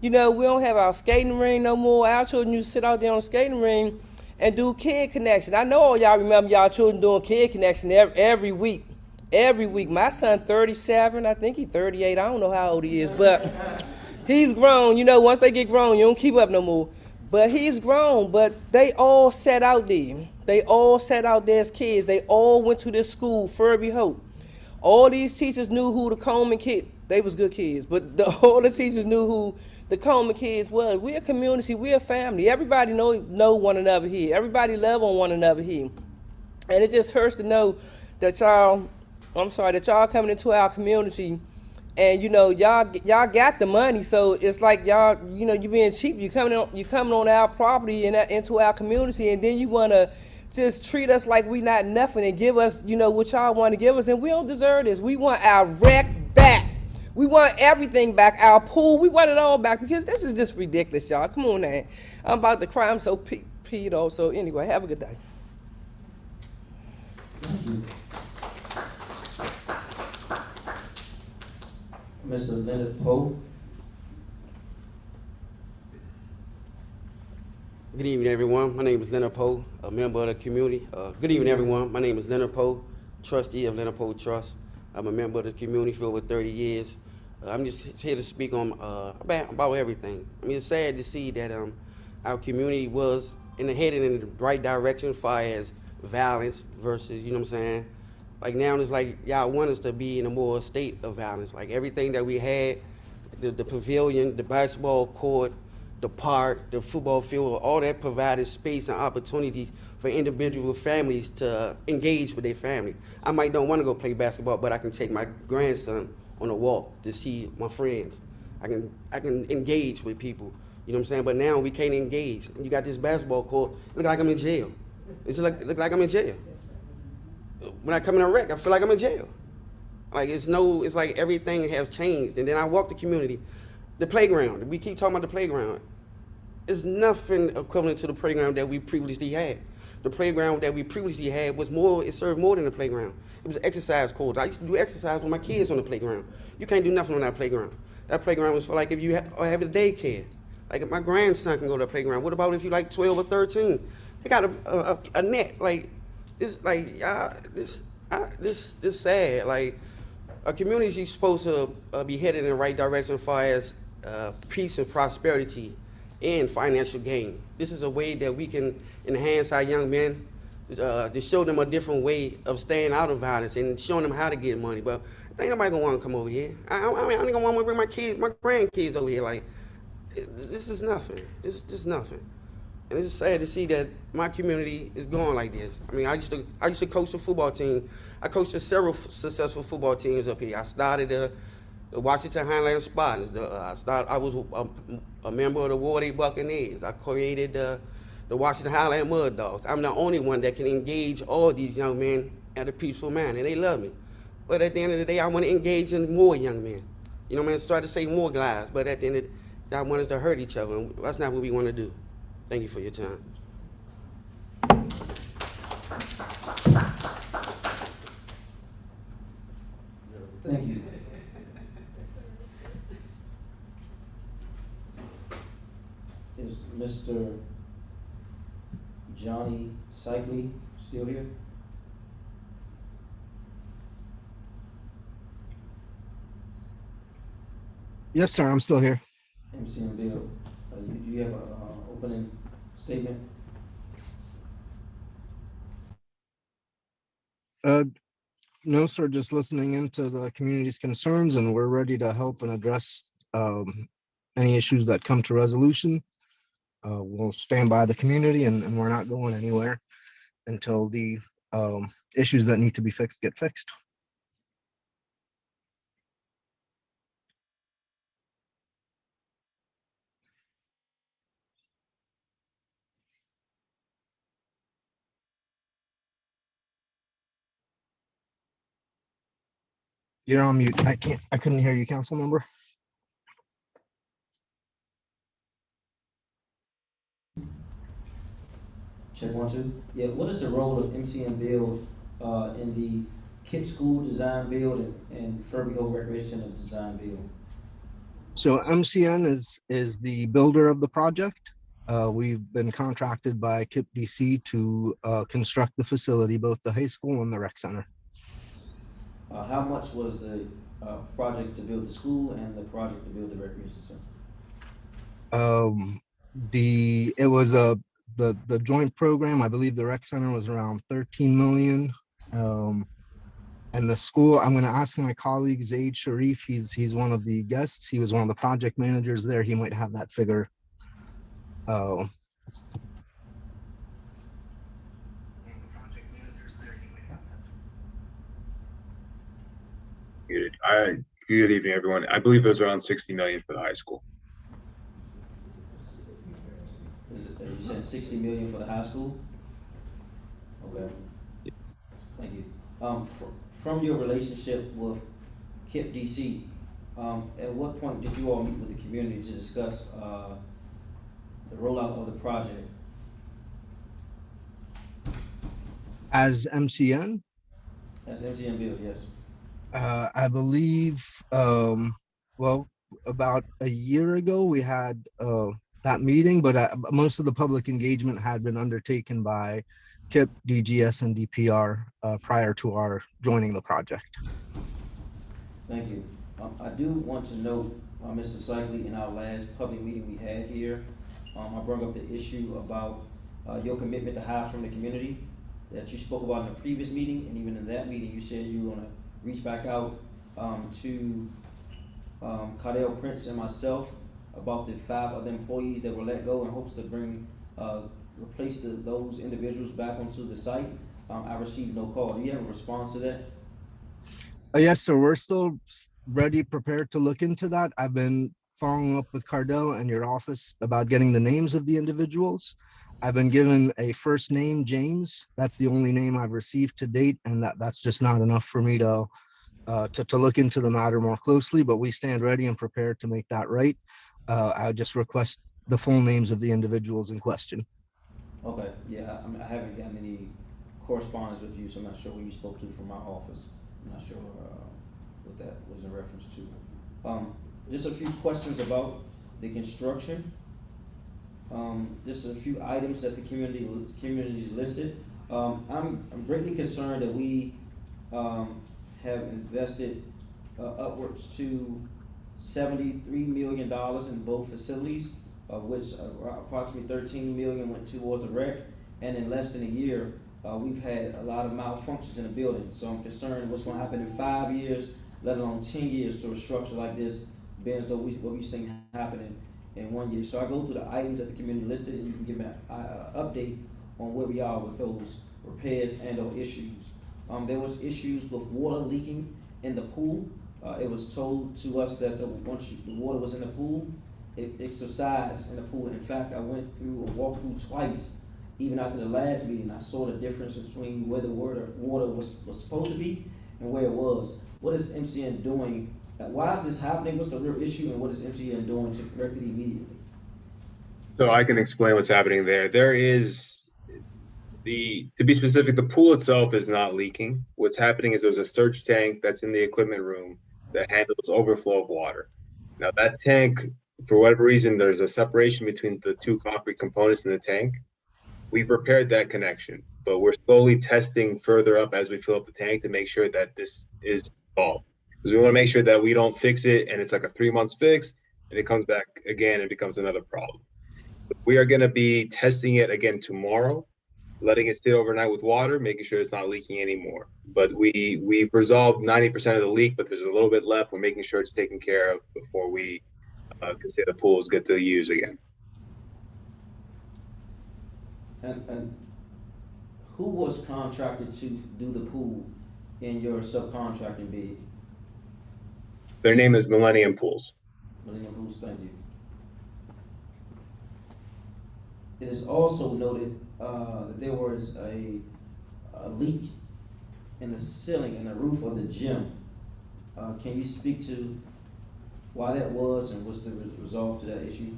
Speaker 13: You know, we don't have our skating ring no more. Our children used to sit out there on the skating ring and do Kid Connection. I know all y'all remember y'all children doing Kid Connection every week. Every week. My son 37, I think he's 38. I don't know how old he is, but he's grown. You know, once they get grown, you don't keep up no more. But he's grown, but they all sat out there. They all sat out there as kids. They all went to this school, Ferebee Hope. All these teachers knew who the Coleman kid, they was good kids, but all the teachers knew who the Coleman kids was. We're a community, we're a family. Everybody know one another here. Everybody love on one another here. And it just hurts to know that y'all coming into our community and you know, y'all got the money, so it's like y'all, you know, you being cheap. You coming on our property and into our community, and then you wanna just treat us like we not nothing and give us, you know, what y'all want to give us, and we don't deserve this. We want our rec back. We want everything back. Our pool, we want it all back, because this is just ridiculous, y'all. Come on now. I'm about to cry. I'm so peed off. So anyway, have a good day.
Speaker 3: Thank you. Mr. Leonard Poe.
Speaker 14: Good evening, everyone. My name is Leonard Poe, a member of the community. Good evening, everyone. My name is Leonard Poe, trustee of Leonard Poe Trust. I'm a member of the community for over 30 years. I'm just here to speak on about everything. I mean, it's sad to see that our community was headed in the right direction as far as violence versus, you know what I'm saying? Like now it's like y'all want us to be in a more state of violence. Like everything that we had, the pavilion, the basketball court, the park, the football field, all that provided space and opportunity for individual families to engage with their family. I might don't want to go play basketball, but I can take my grandson on a walk to see my friends. I can engage with people. You know what I'm saying? But now we can't engage. You got this basketball court, look like I'm in jail. It's look like I'm in jail. When I come in a wreck, I feel like I'm in jail. Like it's like everything has changed. And then I walk the community. The playground, we keep talking about the playground. It's nothing equivalent to the playground that we previously had. The playground that we previously had was more, it served more than the playground. It was exercise courts. I used to do exercise with my kids on the playground. You can't do nothing on that playground. That playground was for like if you have a daycare. Like if my grandson can go to the playground. What about if you like 12 or 13? They got a net. Like, this, like, this sad. Like, a community is supposed to be headed in the right direction as far as peace and prosperity and financial gain. This is a way that we can enhance our young men, to show them a different way of staying out of violence and showing them how to get money. But ain't nobody gonna want to come over here. I ain't gonna want to bring my kids, my grandkids over here. Like, this is nothing. This is just nothing. And it's just sad to see that my community is going like this. I mean, I used to coach a football team. I coached several successful football teams up here. I started the Washington Highland Spartans. I was a member of the Warday Buccaneers. I created the Washington Highland Mud Dogs. I'm the only one that can engage all these young men at a peaceful manner. They love me. But at the end of the day, I want to engage in more young men. You know what I mean? Start to save more lives. But at the end of the day, I want us to hurt each other. And that's not what we want to do. Thank you for your time.
Speaker 3: Thank you. Is Mr. Johnny Cycli still here?
Speaker 15: Yes, sir, I'm still here.
Speaker 3: MCM Bill, do you have an opening statement?
Speaker 15: No, sir, just listening into the community's concerns, and we're ready to help and address any issues that come to resolution. We'll stand by the community, and we're not going anywhere until the issues that need to be fixed get fixed. You're on mute. I couldn't hear you, council member.
Speaker 3: Check 1, 2. Yeah, what is the role of MCM Build in the KIPP School Design Build and Ferebee Hope Recreation Center Design Build?
Speaker 15: So MCN is the builder of the project. We've been contracted by KIPP DC to construct the facility, both the high school and the rec center.
Speaker 3: How much was the project to build the school and the project to build the recreation center?
Speaker 15: It was the joint program. I believe the rec center was around 13 million. And the school, I'm going to ask my colleague Zaid Sharif. He's one of the guests. He was one of the project managers there. He might have that figure.
Speaker 16: Good evening, everyone. I believe it was around 60 million for the high school.
Speaker 3: You said 60 million for the high school? Okay. Thank you. From your relationship with KIPP DC, at what point did you all meet with the community to discuss the rollout of the project?
Speaker 15: As MCN?
Speaker 3: As MCN Build, yes.
Speaker 15: I believe, well, about a year ago, we had that meeting, but most of the public engagement had been undertaken by KIP, DGS, and DPR prior to our joining the project.
Speaker 3: Thank you. I do want to note, Mr. Cycli, in our last public meeting we had here, I brought up the issue about your commitment to hire from the community that you spoke about in the previous meeting, and even in that meeting, you said you were gonna reach back out to Cardell Prince and myself about the 5 other employees that were let go in hopes to replace those individuals back onto the site. I received no call. Do you have a response to that?
Speaker 15: Yes, sir. We're still ready, prepared to look into that. I've been following up with Cardell and your office about getting the names of the individuals. I've been given a first name, James. That's the only name I've received to date, and that's just not enough for me to look into the matter more closely, but we stand ready and prepared to make that right. I just request the full names of the individuals in question.
Speaker 3: Okay, yeah, I haven't gotten any correspondence with you, so I'm not sure who you spoke to from my office. I'm not sure what that was in reference to. Just a few questions about the construction. Just a few items that the community's listed. I'm greatly concerned that we have invested upwards to $73 million in both facilities, of which approximately $13 million went towards the rec, and in less than a year, we've had a lot of malfunctions in the building. So I'm concerned what's gonna happen in 5 years, let alone 10 years to a structure like this, being as though what we've seen happening in 1 year. So I go through the items that the community listed, and you can give me an update on where we are with those repairs and or issues. There was issues with water leaking in the pool. It was told to us that once the water was in the pool, it subsides in the pool. In fact, I went through or walked through twice, even after the last meeting. I saw the difference between where the water was supposed to be and where it was. What is MCN doing? Why is this happening? What's the real issue, and what is MCN doing to correct it immediately?
Speaker 16: So I can explain what's happening there. There is to be specific, the pool itself is not leaking. What's happening is there's a surge tank that's in the equipment room that handles overflow of water. Now that tank, for whatever reason, there's a separation between the 2 concrete components in the tank. We've repaired that connection, but we're slowly testing further up as we fill up the tank to make sure that this is solved. Because we want to make sure that we don't fix it and it's like a 3 months fix and it comes back again and becomes another problem. We are going to be testing it again tomorrow, letting it sit overnight with water, making sure it's not leaking anymore. But we've resolved 90% of the leak, but there's a little bit left. We're making sure it's taken care of before we can say the pool is good to use again.
Speaker 3: And who was contracted to do the pool in your subcontracting bid?
Speaker 16: Their name is Millennium Pools.
Speaker 3: Millennium Pools, thank you. It is also noted that there was a leak in the ceiling and the roof of the gym. Can you speak to why that was and what's the result to that issue?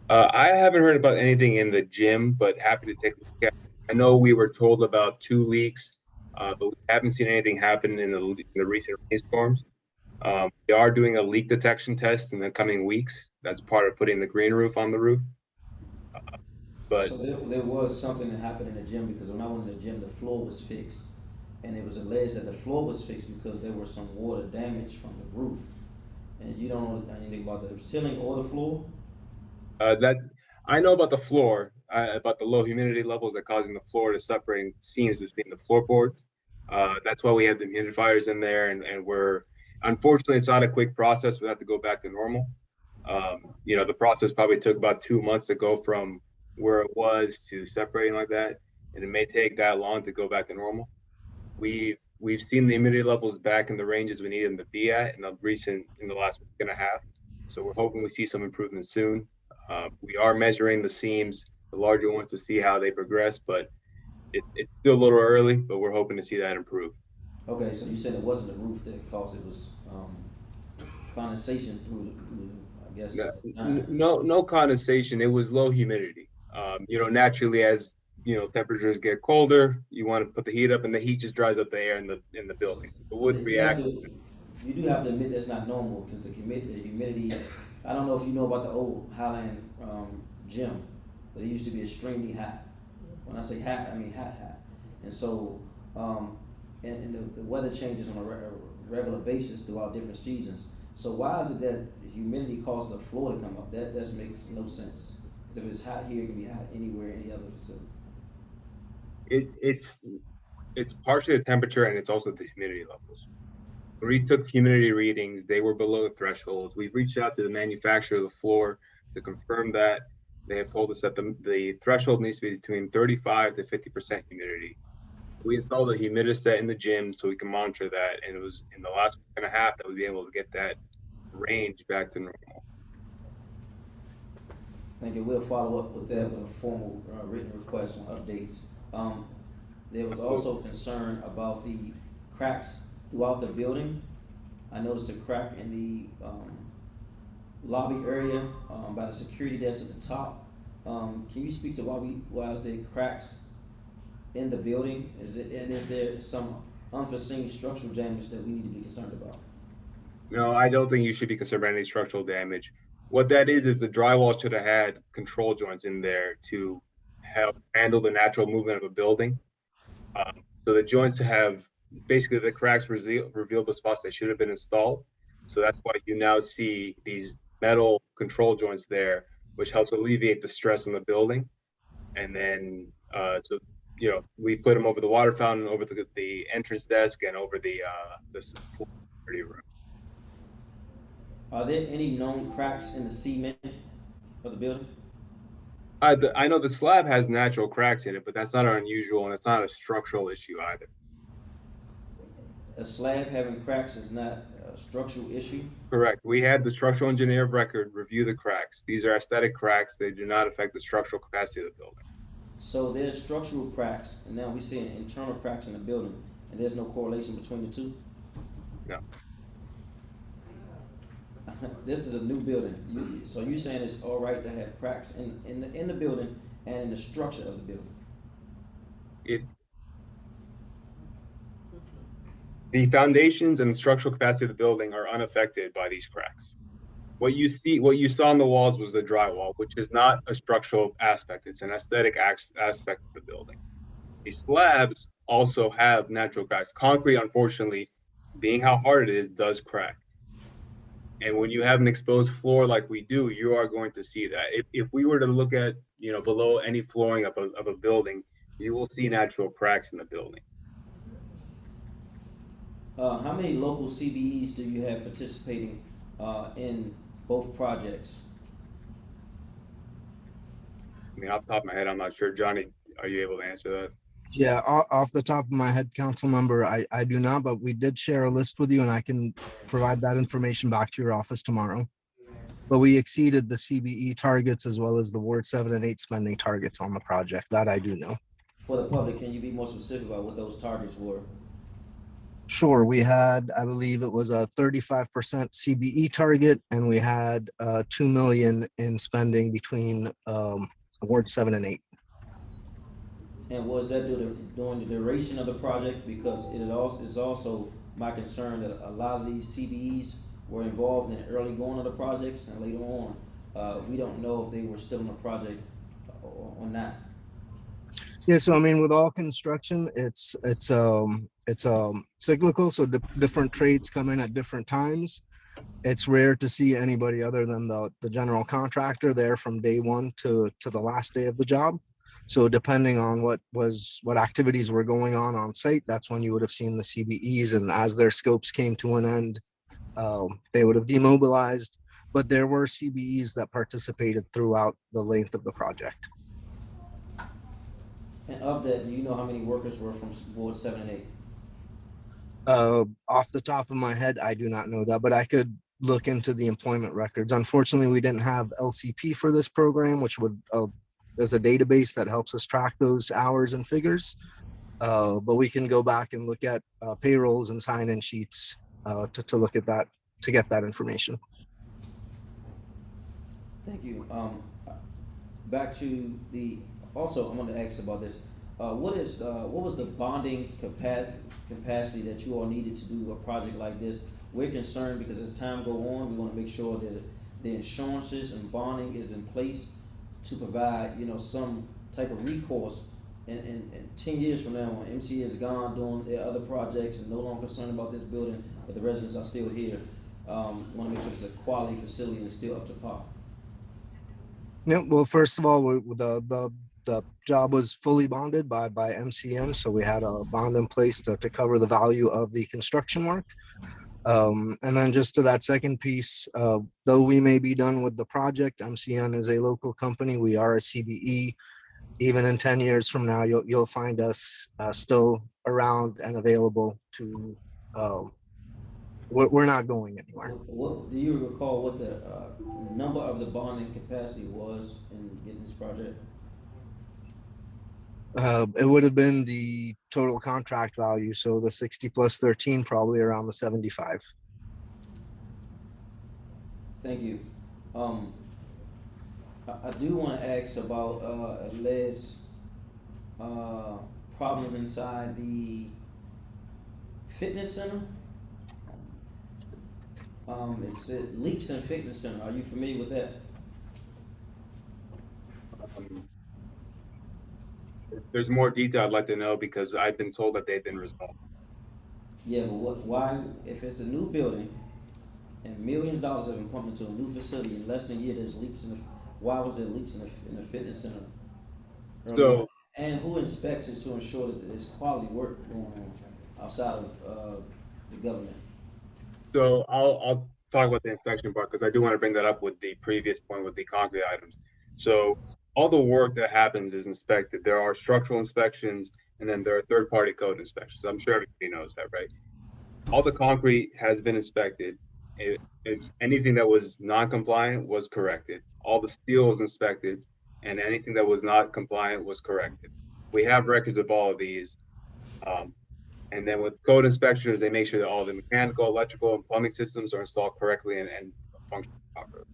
Speaker 16: I haven't heard about anything in the gym, but happy to take a look at it. I know we were told about 2 leaks, but we haven't seen anything happen in the recent rainstorms. We are doing a leak detection test in the coming weeks. That's part of putting the green roof on the roof. But
Speaker 3: so there was something that happened in the gym, because when I went in the gym, the floor was fixed, and it was alleged that the floor was fixed because there was some water damage from the roof. And you don't know anything about the ceiling or the floor?
Speaker 16: that I know about the floor, about the low humidity levels that causing the floor to separate seams between the floorboards. That's why we have the humidifiers in there, and we're unfortunately it's not a quick process. We have to go back to normal. The process probably took about 2 months to go from where it was to separating like that, and it may take that long to go back to normal. We've seen the humidity levels back in the ranges we need them to be at in the last week and a half. So we're hoping we see some improvement soon. We are measuring the seams, the larger ones, to see how they progress, but it's still a little early, but we're hoping to see that improve.
Speaker 3: Okay, so you said it wasn't the roof that caused it, was condensation through I guess.
Speaker 16: No condensation. It was low humidity. Naturally, as temperatures get colder, you want to put the heat up, and the heat just dries up the air in the building. It would react.
Speaker 3: You do have to admit that's not normal, because the humidity I don't know if you know about the old Highland gym, but it used to be extremely hot. When I say hot, I mean hot. And so, and the weather changes on a regular basis throughout different seasons. So why is it that humidity causes the floor to come up? That makes no sense. If it's hot here, it can be hot anywhere, any other facility.
Speaker 16: It's partially the temperature and it's also the humidity levels. When we took humidity readings, they were below the thresholds. We've reached out to the manufacturer of the floor to confirm that. They have told us that the threshold needs to be between 35 to 50% humidity. We installed a humidistat in the gym so we can monitor that, and it was in the last week and a half that we'd be able to get that range back to normal.
Speaker 3: Thank you. We'll follow up with that with a formal written request on updates. There was also concern about the cracks throughout the building. I noticed a crack in the lobby area by the security desk at the top. Can you speak to why is there cracks in the building? Is there some unforeseen structural damage that we need to be concerned about?
Speaker 16: No, I don't think you should be concerned about any structural damage. What that is the drywall should have had control joints in there to help handle the natural movement of a building. So the joints have, basically the cracks reveal the spots that should have been installed. So that's why you now see these metal control joints there, which helps alleviate the stress in the building. And then, so, you know, we put them over the water fountain, over the entrance desk, and over the pool security room.
Speaker 3: Are there any known cracks in the cement of the building?
Speaker 16: I know the slab has natural cracks in it, but that's not unusual, and it's not a structural issue either.
Speaker 3: A slab having cracks is not a structural issue?
Speaker 16: Correct. We had the structural engineer of record review the cracks. These are aesthetic cracks. They do not affect the structural capacity of the building.
Speaker 3: So there's structural cracks, and now we're seeing internal cracks in the building, and there's no correlation between the two?
Speaker 16: No.
Speaker 3: This is a new building. So you're saying it's all right to have cracks in the building and in the structure of the building?
Speaker 16: The foundations and the structural capacity of the building are unaffected by these cracks. What you saw on the walls was the drywall, which is not a structural aspect. It's an aesthetic aspect of the building. These slabs also have natural cracks. Concrete, unfortunately, being how hard it is, does crack. And when you have an exposed floor like we do, you are going to see that. If we were to look at, you know, below any flooring of a building, you will see natural cracks in the building.
Speaker 3: How many local CBEs do you have participating in both projects?
Speaker 16: I mean, off the top of my head, I'm not sure. Johnny, are you able to answer that?
Speaker 15: Yeah, off the top of my head, council member, I do not, but we did share a list with you and I can provide that information back to your office tomorrow. But we exceeded the CBE targets as well as the Ward 7 and 8 spending targets on the project. That I do know.
Speaker 3: For the public, can you be more specific about what those targets were?
Speaker 15: Sure, we had, I believe it was a 35% CBE target, and we had 2 million in spending between Ward 7 and 8.
Speaker 3: And was that during the duration of the project? Because it's also my concern that a lot of these CBEs were involved in the early going of the projects, and later on, we don't know if they were still in the project or not.
Speaker 15: Yeah, so I mean, with all construction, it's cyclical. So different trades come in at different times. It's rare to see anybody other than the general contractor there from day one to the last day of the job. So depending on what activities were going on site, that's when you would have seen the CBEs, and as their scopes came to an end, they would have demobilized. But there were CBEs that participated throughout the length of the project.
Speaker 3: And of that, do you know how many workers were from Ward 7 and 8?
Speaker 15: Off the top of my head, I do not know that, but I could look into the employment records. Unfortunately, we didn't have LCP for this program, which would is a database that helps us track those hours and figures. But we can go back and look at payrolls and sign-in sheets to look at that, to get that information.
Speaker 3: Thank you. Back to also, I want to ask about this. What was the bonding capacity that you all needed to do a project like this? We're concerned because as time go on, we want to make sure that the insurances and bonding is in place to provide, some type of recourse. And 10 years from now, when MC is gone doing their other projects and no longer concerned about this building, but the residents are still here, want to make sure it's a quality facility and still up to par.
Speaker 15: Yeah, well, first of all, the job was fully bonded by MCN, so we had a bond in place to cover the value of the construction work. And then just to that second piece, though we may be done with the project, MCN is a local company. We are a CBE. Even in 10 years from now, you'll find us still around and available to. We're not going anywhere.
Speaker 3: What do you recall what the number of the bonding capacity was in getting this project?
Speaker 15: It would have been the total contract value, so the 60 plus 13, probably around the 75.
Speaker 3: Thank you. I do want to ask about alleged problems inside the fitness center. It said leaks in fitness center. Are you familiar with that?
Speaker 16: If there's more detail I'd like to know because I've been told that they've been resolved.
Speaker 3: Yeah, but why, if it's a new building and millions of dollars have been pumped into a new facility in less than a year, there's leaks why was there leaks in the fitness center?
Speaker 16: So,
Speaker 3: and who inspects it to ensure that there's quality work going on outside of the government?
Speaker 16: So I'll talk about the inspection part because I do want to bring that up with the previous point with the concrete items. So all the work that happens is inspected. There are structural inspections and then there are third-party code inspections. I'm sure everybody knows that, right? All the concrete has been inspected. Anything that was non-compliant was corrected. All the steel was inspected and anything that was not compliant was corrected. We have records of all of these. And then with code inspectors, they make sure that all the mechanical, electrical, and plumbing systems are installed correctly and function properly.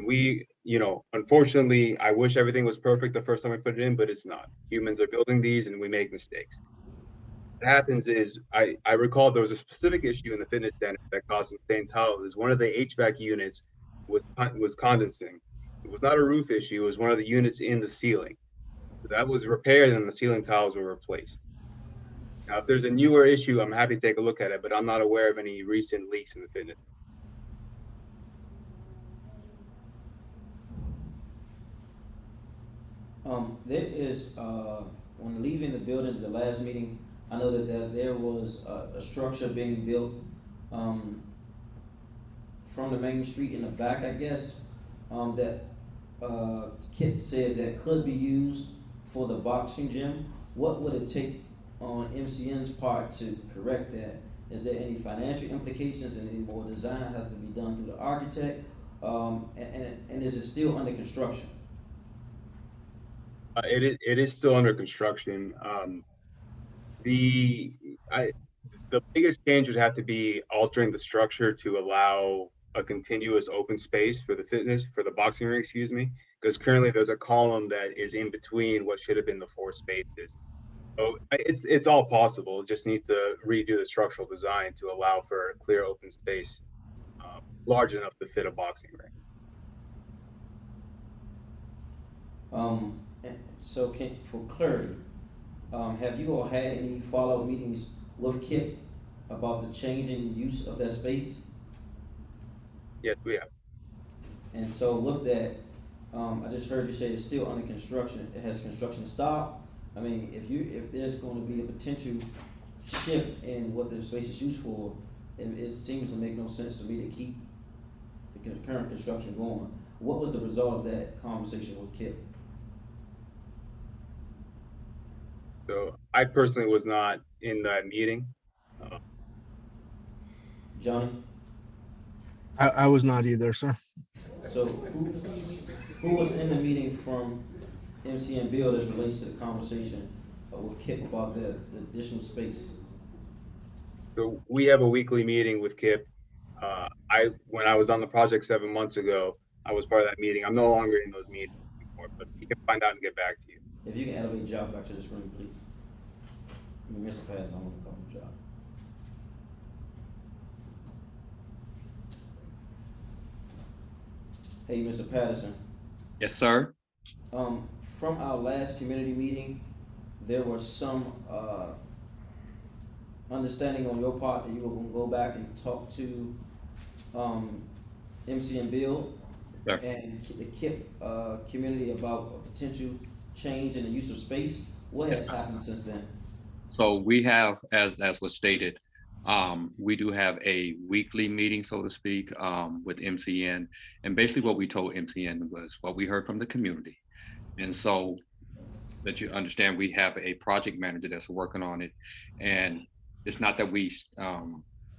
Speaker 16: We, unfortunately, I wish everything was perfect the first time we put it in, but it's not. Humans are building these and we make mistakes. What happens is, I recall there was a specific issue in the fitness center that caused some stained tiles. Is one of the HVAC units was condensing. It was not a roof issue. It was one of the units in the ceiling. So that was repaired and the ceiling tiles were replaced. Now, if there's a newer issue, I'm happy to take a look at it, but I'm not aware of any recent leaks in the fitness.
Speaker 3: There is, when leaving the building at the last meeting, I know that there was a structure being built from the main street in the back, I guess, that Kip said that could be used for the boxing gym. What would it take on MCN's part to correct that? Is there any financial implications and any more design has to be done through the architect? And is it still under construction?
Speaker 16: It is still under construction. The biggest change would have to be altering the structure to allow a continuous open space for the boxing ring, because currently there's a column that is in between what should have been the four spaces. So it's all possible. Just need to redo the structural design to allow for a clear open space large enough to fit a boxing ring.
Speaker 3: So for clarity, have you all had any follow-up meetings with Kip about the changing use of that space?
Speaker 16: Yes, we have.
Speaker 3: And so with that, I just heard you say it's still under construction. It has construction stopped. I mean, if there's going to be a potential shift in what the space is used for, it seems to make no sense to me to keep the current construction going. What was the result of that conversation with Kip?
Speaker 16: So I personally was not in that meeting.
Speaker 3: Johnny?
Speaker 15: I was not either, sir.
Speaker 3: So who was in the meeting from MCN Bill as relates to the conversation with Kip about the additional space?
Speaker 16: So we have a weekly meeting with Kip. When I was on the project 7 months ago, I was part of that meeting. I'm no longer in those meetings anymore, but we can find out and get back to you.
Speaker 3: If you can elevate Job back to the screen, please. I mean, Mr. Paz, I want to call him Job. Hey, Mr. Patterson.
Speaker 11: Yes, sir.
Speaker 3: From our last community meeting, there was some understanding on your part that you were gonna go back and talk to MC and Bill
Speaker 11: Sir.
Speaker 3: and the KIP community about a potential change in the use of space. What has happened since then?
Speaker 11: So we have, as was stated, we do have a weekly meeting, so to speak, with MCN. And basically what we told MCN was what we heard from the community. And so that you understand, we have a project manager that's working on it. And it's not that we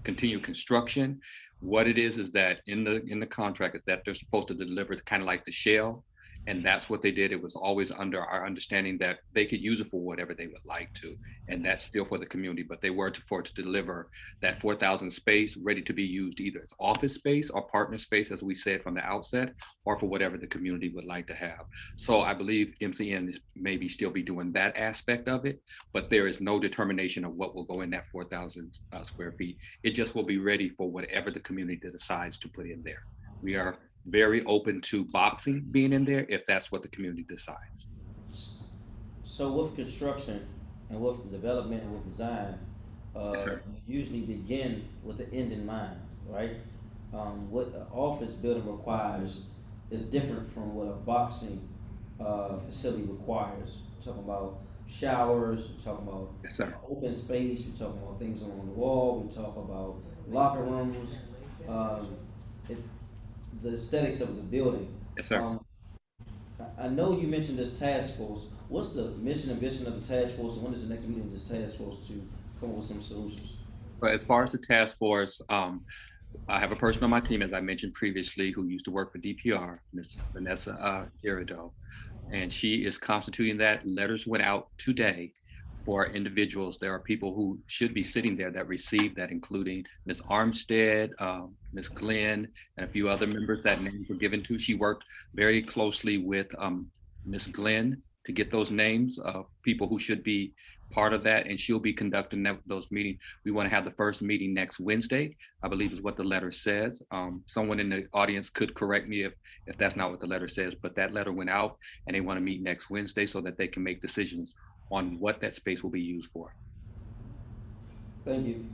Speaker 11: continue construction. What it is that in the contract is that they're supposed to deliver kind of like the shell. And that's what they did. It was always under our understanding that they could use it for whatever they would like to. And that's still for the community, but they were for it to deliver that 4,000 space ready to be used either as office space or partner space, as we said from the outset, or for whatever the community would like to have. So I believe MCN is maybe still be doing that aspect of it, but there is no determination of what will go in that 4,000 square feet. It just will be ready for whatever the community decides to put in there. We are very open to boxing being in there if that's what the community decides.
Speaker 3: So with construction and with development and with design,
Speaker 11: Yes, sir.
Speaker 3: you usually begin with the end in mind, right? What an office building requires is different from what a boxing facility requires. We're talking about showers, we're talking about
Speaker 11: Yes, sir.
Speaker 3: open space, we're talking about things along the wall, we talk about locker rooms, the aesthetics of the building.
Speaker 11: Yes, sir.
Speaker 3: I know you mentioned this task force. What's the mission and vision of the task force, and when is the next meeting of this task force to come up with some solutions?
Speaker 11: But as far as the task force, I have a person on my team, as I mentioned previously, who used to work for DPR, Ms. Vanessa Girardeau, and she is constituting that. Letters went out today for individuals. There are people who should be sitting there that received that, including Ms. Armstead, Ms. Glenn, and a few other members that names were given to. She worked very closely with Ms. Glenn to get those names of people who should be part of that, and she'll be conducting those meetings. We want to have the first meeting next Wednesday, I believe is what the letter says. Someone in the audience could correct me if that's not what the letter says, but that letter went out and they want to meet next Wednesday so that they can make decisions on what that space will be used for.
Speaker 3: Thank you.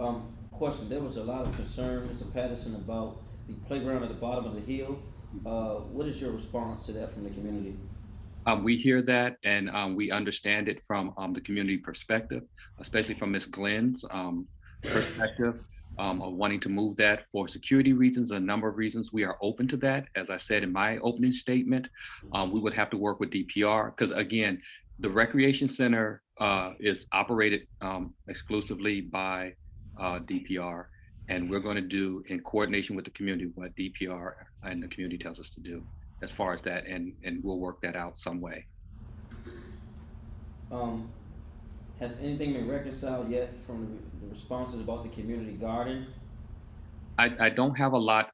Speaker 3: Question, there was a lot of concern, Mr. Patterson, about the playground at the bottom of the hill. What is your response to that from the community?
Speaker 11: We hear that and we understand it from the community perspective, especially from Ms. Glenn's perspective of wanting to move that for security reasons, a number of reasons. We are open to that. As I said in my opening statement, we would have to work with DPR because again, the recreation center is operated exclusively by DPR, and we're going to do in coordination with the community what DPR and the community tells us to do as far as that, and we'll work that out some way.
Speaker 3: Has anything been reconciled yet from the responses about the community garden?
Speaker 11: I don't have a lot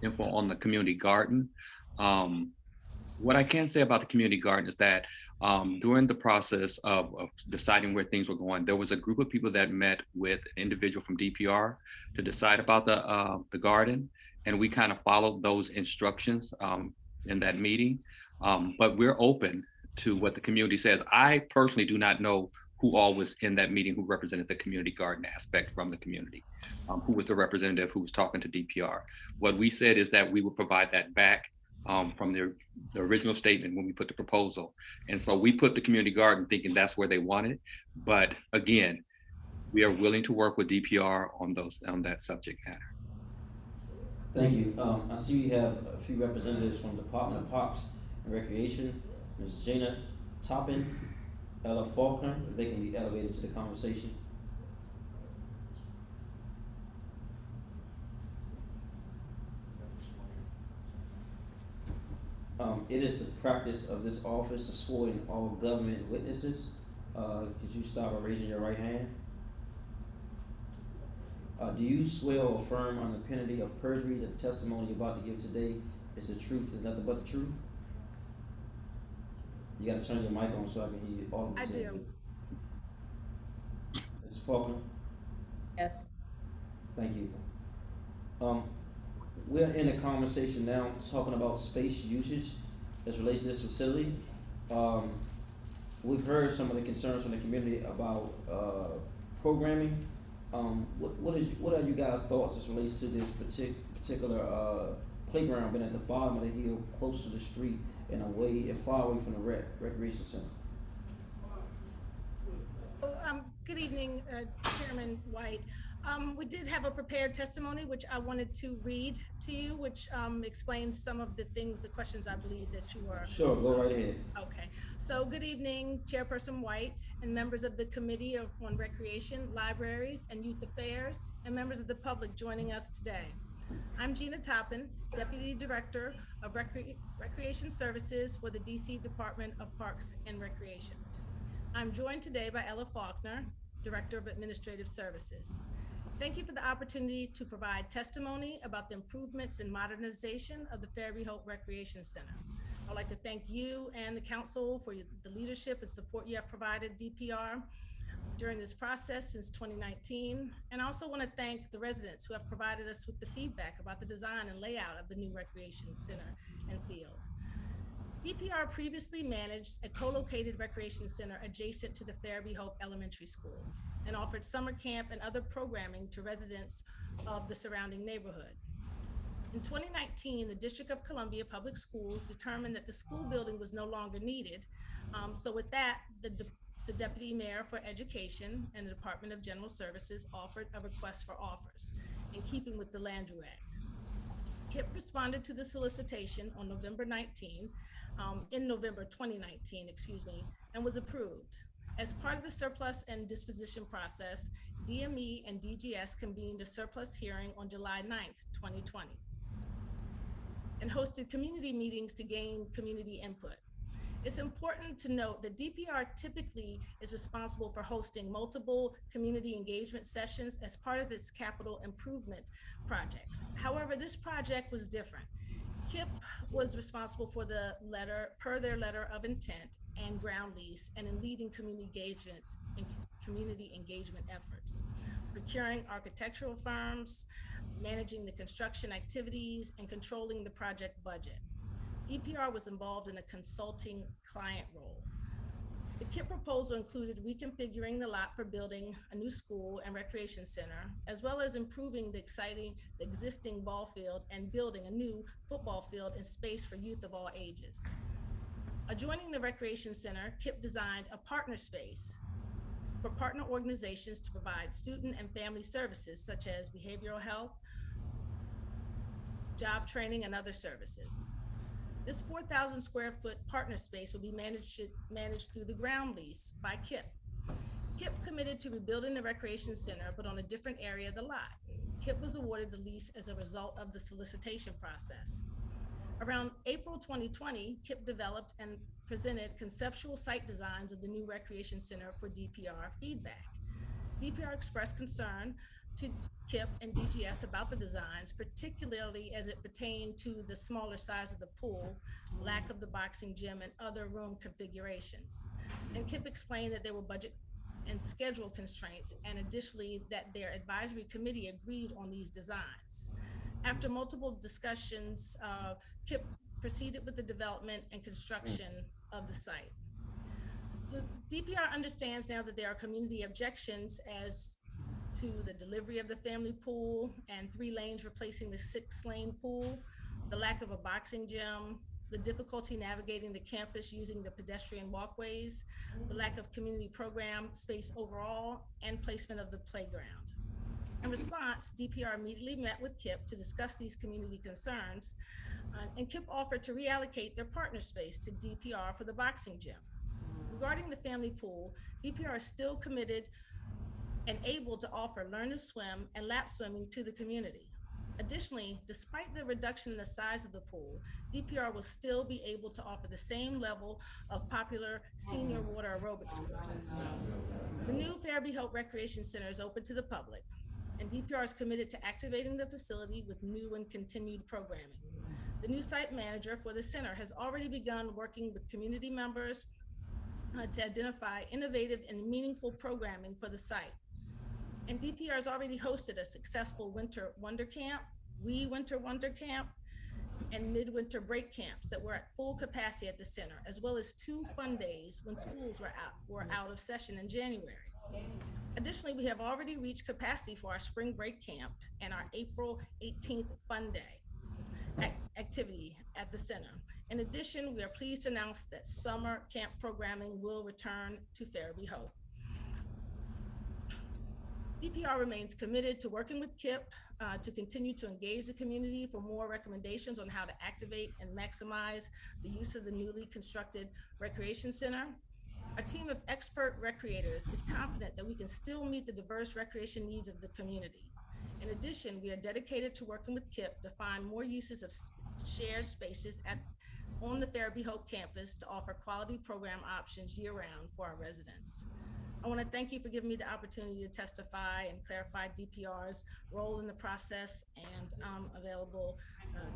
Speaker 11: info on the community garden. What I can say about the community garden is that during the process of deciding where things were going, there was a group of people that met with an individual from DPR to decide about the garden, and we kind of followed those instructions in that meeting. But we're open to what the community says. I personally do not know who all was in that meeting who represented the community garden aspect from the community, who was the representative who was talking to DPR. What we said is that we would provide that back from the original statement when we put the proposal. And so we put the community garden thinking that's where they wanted. But again, we are willing to work with DPR on that subject matter.
Speaker 3: Thank you. I see you have a few representatives from the Department of Parks and Recreation, Ms. Jana Toppin, Ella Faulkner, if they can be elevated to the conversation. It is the practice of this office to swear in all government witnesses. Could you start by raising your right hand? Do you swear or affirm on the penalty of perjury that the testimony you're about to give today is the truth and nothing but the truth? You gotta turn your mic on so I can hear you all of the same. Mrs. Faulkner?
Speaker 2: Yes.
Speaker 3: Thank you. we're in a conversation now talking about space usage as relates to this facility. We've heard some of the concerns from the community about programming. What are you guys' thoughts as relates to this particular playground being at the bottom of the hill, close to the street, and away and far away from the recreation center?
Speaker 17: Good evening, Chairman White. We did have a prepared testimony, which I wanted to read to you, which explains some of the things, the questions I believe that you were.
Speaker 3: Sure, go right ahead.
Speaker 17: Okay, so good evening, Chairperson White and members of the Committee on Recreation, Libraries, and Youth Affairs, and members of the public joining us today. I'm Gina Toppin, Deputy Director of Recreation Services for the DC Department of Parks and Recreation. I'm joined today by Ella Faulkner, Director of Administrative Services. Thank you for the opportunity to provide testimony about the improvements and modernization of the Ferebee Hope Recreation Center. I'd like to thank you and the council for the leadership and support you have provided DPR during this process since 2019. And I also want to thank the residents who have provided us with the feedback about the design and layout of the new recreation center and field. DPR previously managed a co-located recreation center adjacent to the Ferebee Hope Elementary School and offered summer camp and other programming to residents of the surrounding neighborhood. In 2019, the District of Columbia Public Schools determined that the school building was no longer needed. So with that, the Deputy Mayor for Education and the Department of General Services offered a request for offers in keeping with the Landrieu Act. KIP responded to the solicitation on November 2019, and was approved. As part of the surplus and disposition process, DME and DGS convened a surplus hearing on July 9th, 2020, and hosted community meetings to gain community input. It's important to note that DPR typically is responsible for hosting multiple community engagement sessions as part of its capital improvement projects. However, this project was different. KIP was responsible for the letter, per their letter of intent and ground lease, and in leading community engagement efforts, procuring architectural firms, managing the construction activities, and controlling the project budget. DPR was involved in a consulting client role. The KIP proposal included reconfiguring the lot for building a new school and recreation center, as well as improving the existing ball field and building a new football field and space for youth of all ages. Adjoining the recreation center, KIP designed a partner space for partner organizations to provide student and family services such as behavioral health, job training, and other services. This 4,000 square foot partner space will be managed through the ground lease by KIP. KIP committed to rebuilding the recreation center, but on a different area of the lot. KIP was awarded the lease as a result of the solicitation process. Around April 2020, KIP developed and presented conceptual site designs of the new recreation center for DPR feedback. DPR expressed concern to KIP and DGS about the designs, particularly as it pertained to the smaller size of the pool, lack of the boxing gym, and other room configurations. And KIP explained that there were budget and schedule constraints, and additionally that their advisory committee agreed on these designs. After multiple discussions, KIP proceeded with the development and construction of the site. So DPR understands now that there are community objections as to the delivery of the family pool and 3 lanes replacing the 6-lane pool, the lack of a boxing gym, the difficulty navigating the campus using the pedestrian walkways, the lack of community program space overall, and placement of the playground. In response, DPR immediately met with KIP to discuss these community concerns, and KIP offered to reallocate their partner space to DPR for the boxing gym. Regarding the family pool, DPR is still committed and able to offer learn to swim and lap swimming to the community. Additionally, despite the reduction in the size of the pool, DPR will still be able to offer the same level of popular senior water aerobics courses. The new Ferebee Hope Recreation Center is open to the public, and DPR is committed to activating the facility with new and continued programming. The new site manager for the center has already begun working with community members to identify innovative and meaningful programming for the site. And DPR has already hosted a successful winter wonder camp We Winter Wonder Camp, and midwinter break camps that were at full capacity at the center, as well as 2 fun days when schools were out of session in January. Additionally, we have already reached capacity for our spring break camp and our April 18th fun day activity at the center. In addition, we are pleased to announce that summer camp programming will return to Ferebee Hope. DPR remains committed to working with KIP to continue to engage the community for more recommendations on how to activate and maximize the use of the newly constructed recreation center. Our team of expert recreators is confident that we can still meet the diverse recreation needs of the community. In addition, we are dedicated to working with KIP to find more uses of shared spaces on the Ferebee Hope campus to offer quality program options year-round for our residents. I want to thank you for giving me the opportunity to testify and clarify DPR's role in the process, and I'm available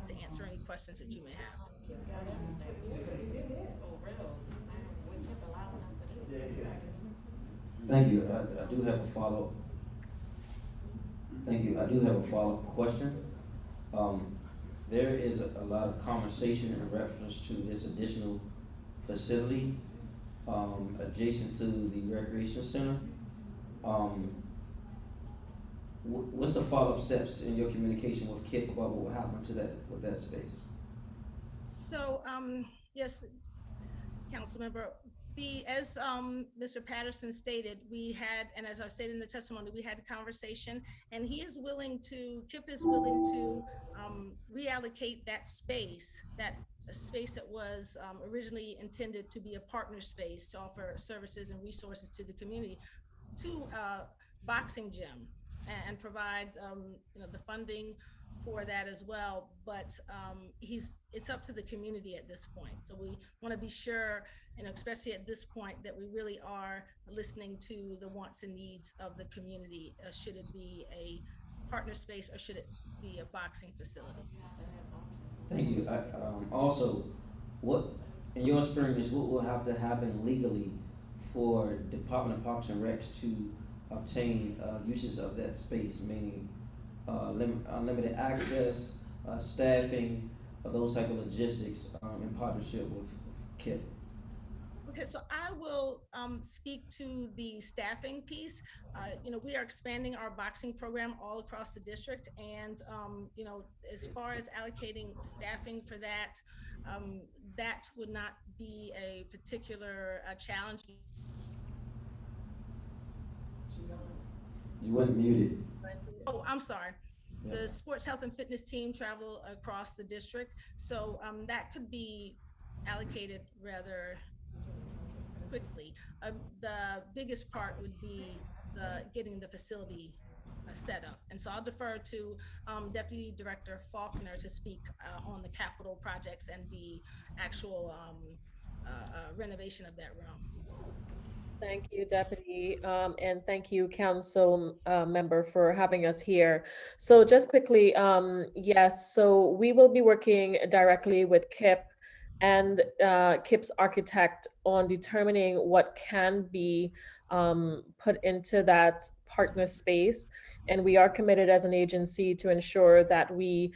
Speaker 17: to answer any questions that you may have.
Speaker 3: Thank you. I do have a follow-up. Thank you. I do have a follow-up question. There is a lot of conversation in reference to this additional facility adjacent to the recreation center. What's the follow-up steps in your communication with KIP about what will happen to that space?
Speaker 17: So, yes, Councilmember, as Mr. Patterson stated, we had, and as I stated in the testimony, we had a conversation, and KIP is willing to reallocate that space, a space that was originally intended to be a partner space to offer services and resources to the community, to boxing gym, and provide the funding for that as well. But it's up to the community at this point. So we want to be sure, especially at this point, that we really are listening to the wants and needs of the community. Should it be a partner space or should it be a boxing facility?
Speaker 3: Thank you. Also, what, in your experience, what will have to happen legally for Department of Parks and Recs to obtain uses of that space, meaning unlimited access, staffing, those type of logistics in partnership with KIP?
Speaker 17: Okay, so I will speak to the staffing piece. We are expanding our boxing program all across the district, and as far as allocating staffing for that, that would not be a particular challenge.
Speaker 3: You weren't muted.
Speaker 17: Oh, I'm sorry.
Speaker 3: Yeah.
Speaker 17: The sports health and fitness team travel across the district, so that could be allocated rather quickly. The biggest part would be getting the facility set up, and so I'll defer to Deputy Director Faulkner to speak on the capital projects and the actual renovation of that room.
Speaker 18: Thank you, Deputy, and thank you, Council member, for having us here. So just quickly, yes, so we will be working directly with KIP and KIP's architect on determining what can be put into that partner space. And we are committed as an agency to ensure that we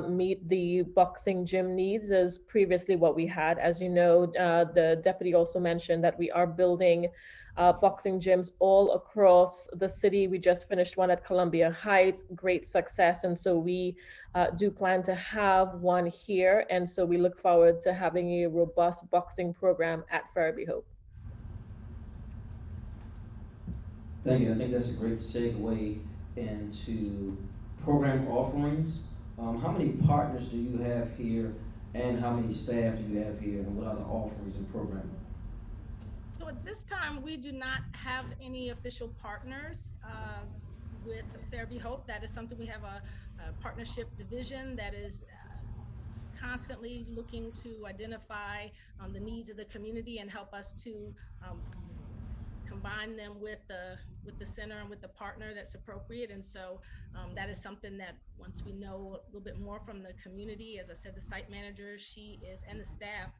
Speaker 18: meet the boxing gym needs as previously what we had. As you know, the deputy also mentioned that we are building boxing gyms all across the city. We just finished one at Columbia Heights, great success. And so we do plan to have one here. And so we look forward to having a robust boxing program at Ferebee Hope.
Speaker 3: Thank you. I think that's a great segue into program offerings. How many partners do you have here, and how many staff do you have here, and what are the offerings and programming?
Speaker 17: So at this time, we do not have any official partners with Ferebee Hope. That is something we have a partnership division that is constantly looking to identify the needs of the community and help us to combine them with the center and with the partner that's appropriate. And so that is something that once we know a little bit more from the community, as I said, the site manager, and the staff,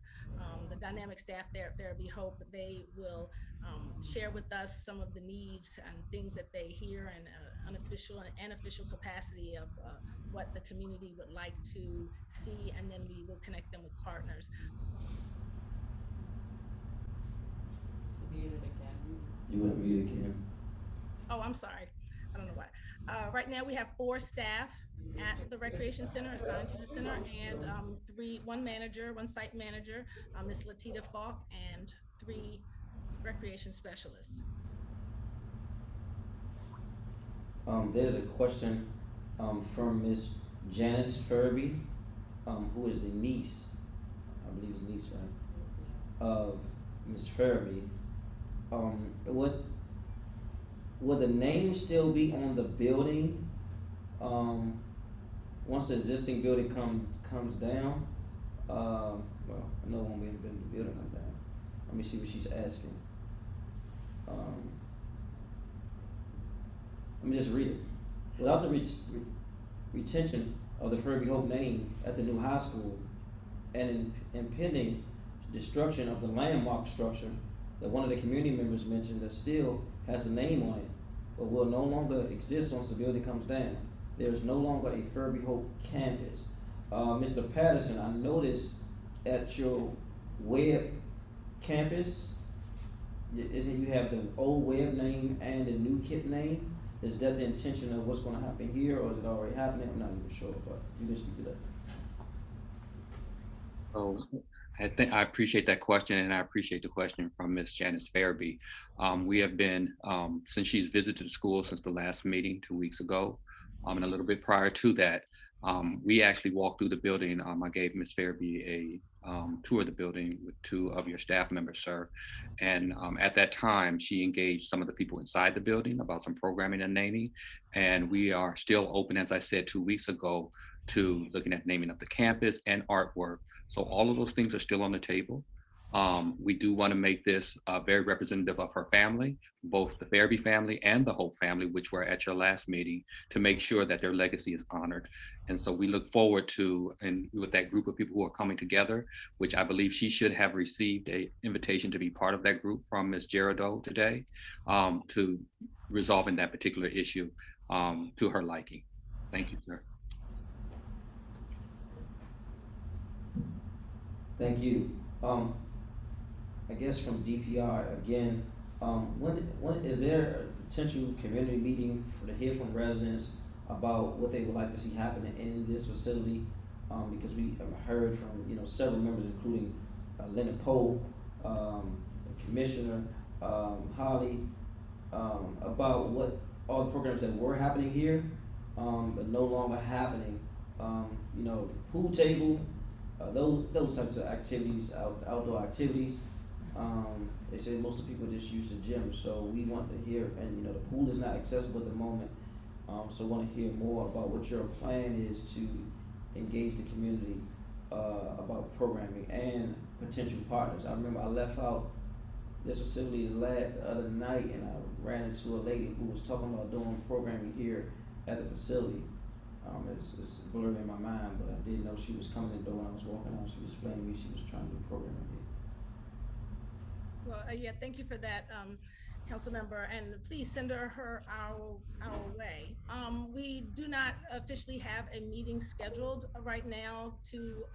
Speaker 17: the dynamic staff there at Ferebee Hope, they will share with us some of the needs and things that they hear in unofficial and official capacity of what the community would like to see, and then we will connect them with partners.
Speaker 3: You went mute again.
Speaker 17: Oh, I'm sorry. I don't know why. Right now we have 4 staff at the recreation center assigned to the center, and one manager, one site manager, Ms. Latita Falk, and 3 recreation specialists.
Speaker 3: There's a question from Miss Janice Ferebee, who is the niece, I believe it's niece, right, of Ms. Ferebee. Would the name still be on the building once the existing building comes down? Well, I know when the building comes down. Let me see what she's asking. Let me just read it. Without the retention of the Ferebee Hope name at the new high school and impending destruction of the landmark structure that one of the community members mentioned that still has a name on it, but will no longer exist once the building comes down. There's no longer a Ferebee Hope campus. Mr. Patterson, I noticed at your web campus, you have the old web name and the new KIP name. Is that the intention of what's gonna happen here, or is it already happening? I'm not even sure, but you can speak to that.
Speaker 11: Oh, I appreciate that question, and I appreciate the question from Ms. Janice Ferebee. We have been, since she's visited the school since the last meeting 2 weeks ago, and a little bit prior to that, we actually walked through the building. I gave Ms. Ferebee a tour of the building with 2 of your staff members, sir. And at that time, she engaged some of the people inside the building about some programming and naming. And we are still open, as I said 2 weeks ago, to looking at naming of the campus and artwork. So all of those things are still on the table. We do want to make this very representative of her family, both the Ferebee family and the Hope family, which were at your last meeting, to make sure that their legacy is honored. And so we look forward to, and with that group of people who are coming together, which I believe she should have received an invitation to be part of that group from Ms. Gerardo today, to resolving that particular issue to her liking. Thank you, sir.
Speaker 3: Thank you. I guess from DPR again, when is there a potential community meeting to hear from residents about what they would like to see happening in this facility? Because we heard from several members, including Leonard Poe, Commissioner Holly, about what all the programs that were happening here, but no longer happening. The pool table, those types of activities, outdoor activities. They say most of the people just use the gym, so we want to hear, and the pool is not accessible at the moment, so want to hear more about what your plan is to engage the community about programming and potential partners. I remember I left out this facility the other night, and I ran into a lady who was talking about doing programming here at the facility. It's blurring in my mind, but I did know she was coming in the door when I was walking out. She was explaining to me she was trying to do programming here.
Speaker 17: Well, yeah, thank you for that, council member, and please send her our way. We do not officially have a meeting scheduled right now to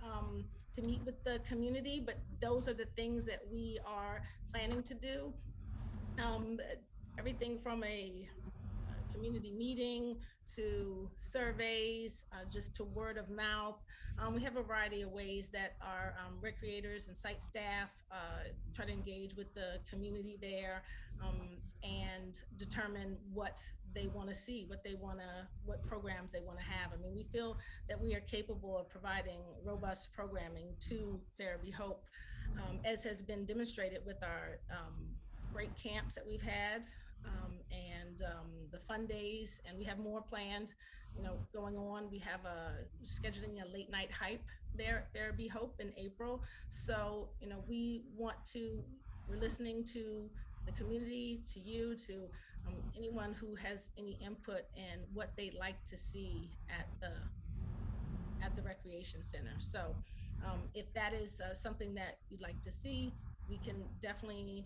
Speaker 17: meet with the community, but those are the things that we are planning to do. Everything from a community meeting to surveys, just to word of mouth. We have a variety of ways that our recreators and site staff try to engage with the community there and determine what they want to see, what programs they want to have. I mean, we feel that we are capable of providing robust programming to Ferebee Hope, as has been demonstrated with our great camps that we've had. And the fun days, and we have more planned, going on. We have scheduling a late night hype there at Ferebee Hope in April. So, we're listening to the community, to you, to anyone who has any input in what they'd like to see at the recreation center. So if that is something that you'd like to see, we can definitely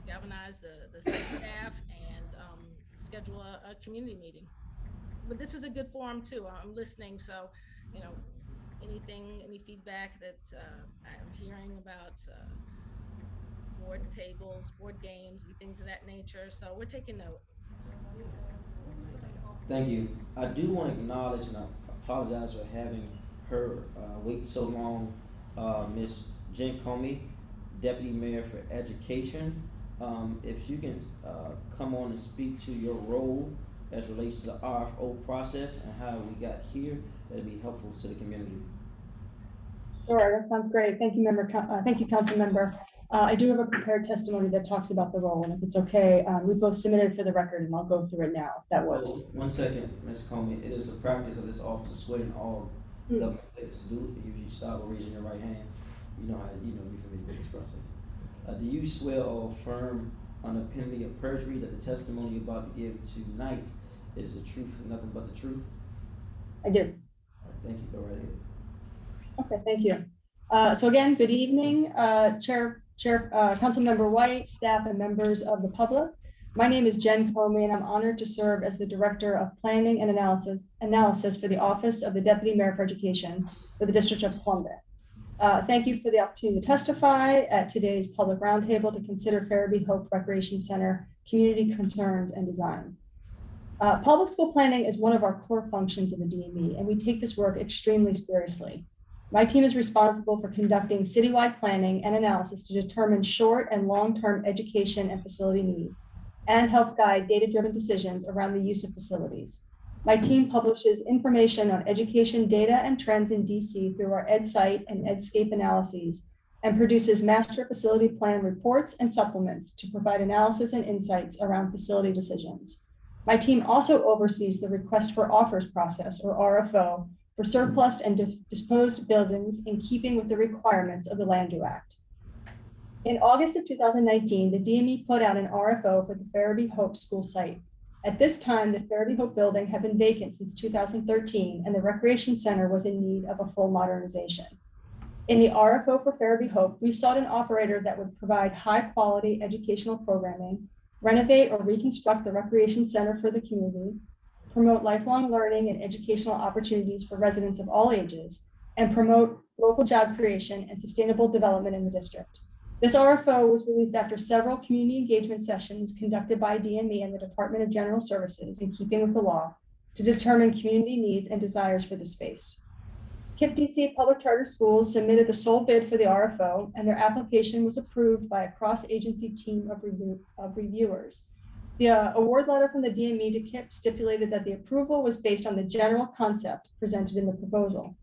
Speaker 17: galvanize the site staff and schedule a community meeting. But this is a good forum too. I'm listening, so any feedback that I'm hearing about board tables, board games, and things of that nature. So we're taking note.
Speaker 3: Thank you. I do want to acknowledge and I apologize for having her wait so long, Ms. Jen Comey, Deputy Mayor for Education. If you can come on and speak to your role as relates to the RFO process and how we got here, that'd be helpful to the community.
Speaker 19: Sure, that sounds great. Thank you, thank you, Council Member. I do have a prepared testimony that talks about the role, and if it's okay, we both submitted for the record, and I'll go through it now, if that works.
Speaker 3: 1 second, Ms. Comey. It is a practice of this office to swear in all government leaders to do. If you start with raising your right hand, you know you're familiar with this process. Do you swear or affirm on the penalty of perjury that the testimony you're about to give tonight is the truth and nothing but the truth?
Speaker 19: I do.
Speaker 3: Right, thank you. Go right ahead.
Speaker 19: Okay, thank you. So again, good evening, Council Member White, staff, and members of the public. My name is Jen Comey, and I'm honored to serve as the Director of Planning and Analysis for the Office of the Deputy Mayor for Education for the District of Columbia. Thank you for the opportunity to testify at today's public roundtable to consider Ferebee Hope Recreation Center community concerns and design. Public school planning is one of our core functions of the DME, and we take this work extremely seriously. My team is responsible for conducting citywide planning and analysis to determine short and long-term education and facility needs, and help guide data-driven decisions around the use of facilities. My team publishes information on education data and trends in DC through our EdSite and Edscape analyses, and produces master facility plan reports and supplements to provide analysis and insights around facility decisions. My team also oversees the request for offers process, or RFO, for surplus and disposed buildings in keeping with the requirements of the Land Use Act. In August of 2019, the DME put out an RFO for the Ferebee Hope school site. At this time, the Ferebee Hope building had been vacant since 2013, and the recreation center was in need of a full modernization. In the RFO for Ferebee Hope, we sought an operator that would provide high-quality educational programming, renovate or reconstruct the recreation center for the community, promote lifelong learning and educational opportunities for residents of all ages, and promote local job creation and sustainable development in the district. This RFO was released after several community engagement sessions conducted by DME and the Department of General Services in keeping with the law to determine community needs and desires for the space. KIPP DC Public Charter Schools submitted the sole bid for the RFO, and their application was approved by a cross-agency team of reviewers. The award letter from the DME to KIPP stipulated that the approval was based on the general concept presented in the proposal.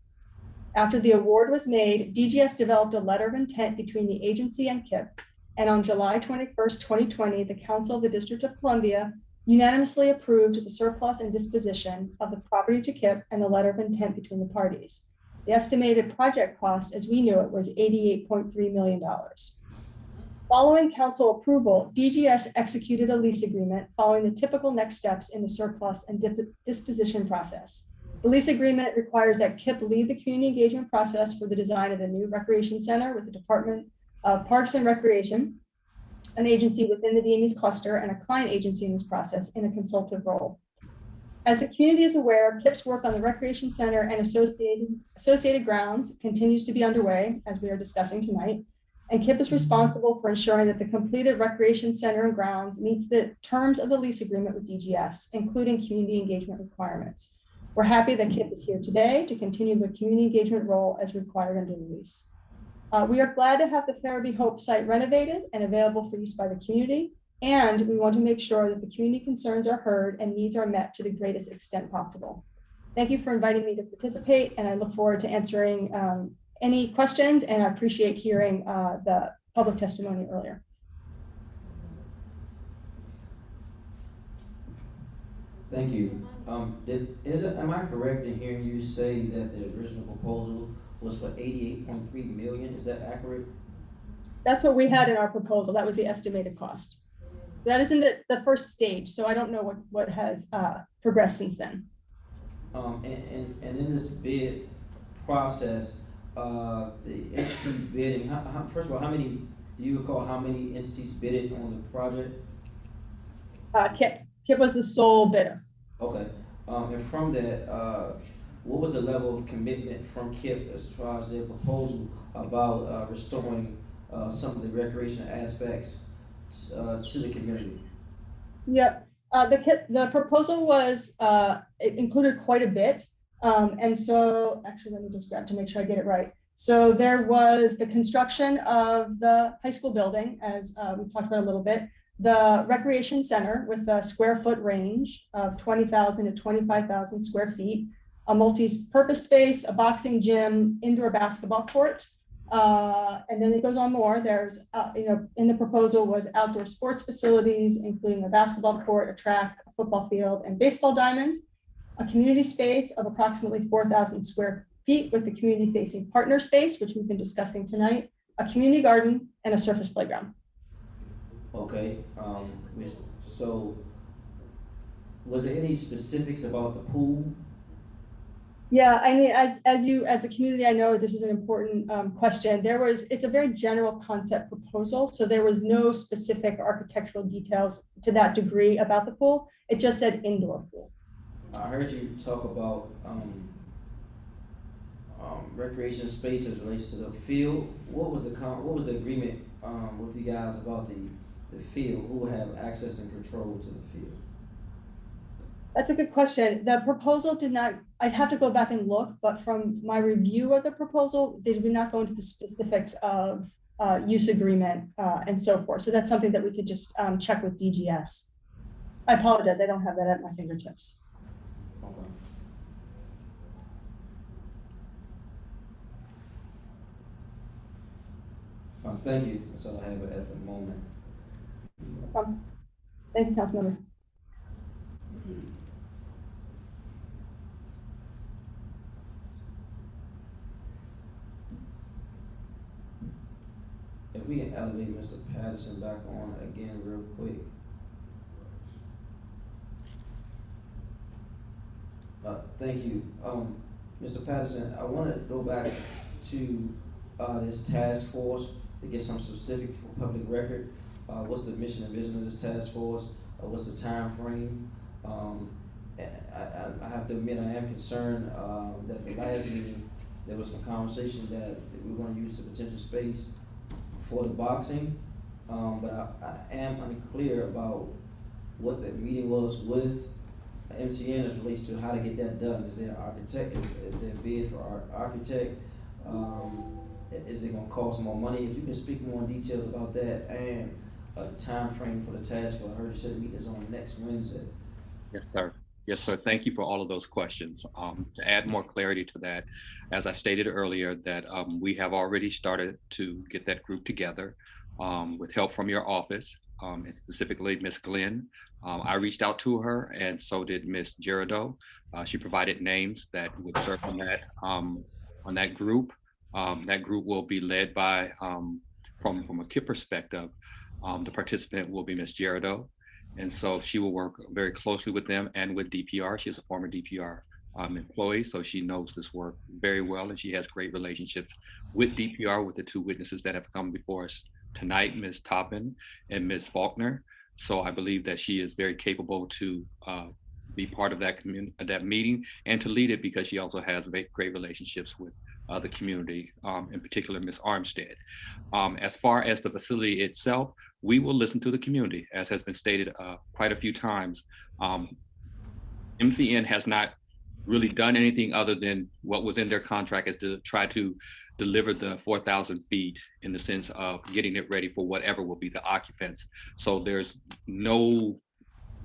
Speaker 19: After the award was made, DGS developed a letter of intent between the agency and KIPP, and on July 21st, 2020, the Council of the District of Columbia unanimously approved the surplus and disposition of the property to KIPP and the letter of intent between the parties. The estimated project cost, as we knew it, was $88.3 million. Following council approval, DGS executed a lease agreement following the typical next steps in the surplus and disposition process. The lease agreement requires that KIPP lead the community engagement process for the design of the new recreation center with the Department of Parks and Recreation, an agency within the DME's cluster, and a client agency in this process in a consultative role. As the community is aware, KIPP's work on the recreation center and associated grounds continues to be underway, as we are discussing tonight. And KIPP is responsible for ensuring that the completed recreation center and grounds meets the terms of the lease agreement with DGS, including community engagement requirements. We're happy that KIPP is here today to continue the community engagement role as required under the lease. We are glad to have the Ferebee Hope site renovated and available for use by the community, and we want to make sure that the community concerns are heard and needs are met to the greatest extent possible. Thank you for inviting me to participate, and I look forward to answering any questions, and I appreciate hearing the public testimony earlier.
Speaker 3: Thank you. Am I correct in hearing you say that the original proposal was for $88.3 million? Is that accurate?
Speaker 19: That's what we had in our proposal. That was the estimated cost. That is in the first stage, so I don't know what has progressed since then.
Speaker 3: And in this bid process, the entity bidding, first of all, how many, do you recall how many entities bidded on the project?
Speaker 19: KIP was the sole bidder.
Speaker 3: Okay, and from that, what was the level of commitment from KIP as far as their proposal about restoring some of the recreation aspects to the community?
Speaker 19: Yep. The proposal was, it included quite a bit. And so actually, let me just grab to make sure I get it right. So there was the construction of the high school building, as we talked about a little bit, the recreation center with a square foot range of 20,000 to 25,000 square feet, a multi-purpose space, a boxing gym, indoor basketball court. And then it goes on more. There's, in the proposal was outdoor sports facilities, including a basketball court, a track, a football field, and baseball diamond, a community space of approximately 4,000 square feet with the community-facing partner space, which we've been discussing tonight, a community garden, and a surface playground.
Speaker 3: Okay, so was there any specifics about the pool?
Speaker 19: Yeah, I mean, as a community, I know this is an important question. It's a very general concept proposal, so there was no specific architectural details to that degree about the pool. It just said indoor pool.
Speaker 3: I heard you talk about recreation space as relates to the field. What was the agreement with you guys about the field? Who will have access and control to the field?
Speaker 19: That's a good question. The proposal did not, I'd have to go back and look, but from my review of the proposal, they did not go into the specifics of use agreement and so forth. So that's something that we could just check with DGS. I apologize, I don't have that at my fingertips.
Speaker 3: Okay. Thank you. That's all I have at the moment.
Speaker 19: Thank you, Councilmember.
Speaker 3: If we can elevate Mr. Patterson back on again real quick. Thank you. Mr. Patterson, I want to go back to this task force to get some specific public record. What's the mission and vision of this task force? What's the time frame? I have to admit, I am concerned that the last meeting, there was some conversation that we were going to use the potential space for the boxing, but I am unclear about what the meeting was with MCN as relates to how to get that done. Is there an architect? Is there a bid for our architect? Is it going to cost more money? If you can speak more in details about that and the time frame for the task force. I heard you said the meeting is on next Wednesday.
Speaker 11: Yes, sir. Yes, sir. Thank you for all of those questions. To add more clarity to that, as I stated earlier, that we have already started to get that group together with help from your office, and specifically Ms. Glenn. I reached out to her, and so did Ms. Gerardo. She provided names that would serve on that group. That group will be led by, from a KIP perspective, the participant will be Ms. Gerardo. And so she will work very closely with them and with DPR. She is a former DPR employee, so she knows this work very well, and she has great relationships with DPR, with the two witnesses that have come before us tonight, Ms. Toppin and Ms. Faulkner. So I believe that she is very capable to be part of that meeting and to lead it, because she also has great relationships with the community, in particular Ms. Armstead. As far as the facility itself, we will listen to the community, as has been stated quite a few times. MCN has not really done anything other than what was in their contract, is to try to deliver the 4,000 feet in the sense of getting it ready for whatever will be the occupants. So there's no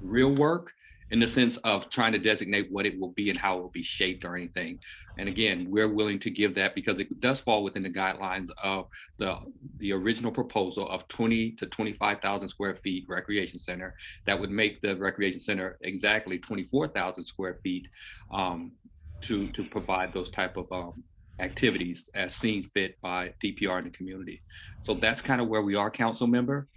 Speaker 11: real work in the sense of trying to designate what it will be and how it will be shaped or anything. And again, we're willing to give that because it does fall within the guidelines of the original proposal of 20 to 25,000 square feet recreation center. That would make the recreation center exactly 24,000 square feet to provide those type of activities as seen fit by DPR in the community. So that's kind of where we are, council member.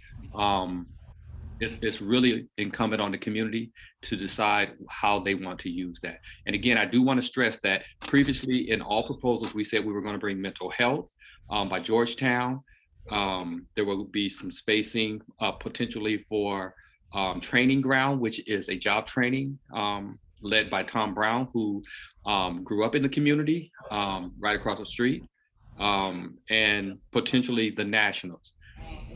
Speaker 11: It's really incumbent on the community to decide how they want to use that. And again, I do want to stress that previously in all proposals, we said we were going to bring mental health by Georgetown. There will be some spacing potentially for training ground, which is a job training led by Tom Brown, who grew up in the community right across the street, and potentially the Nationals.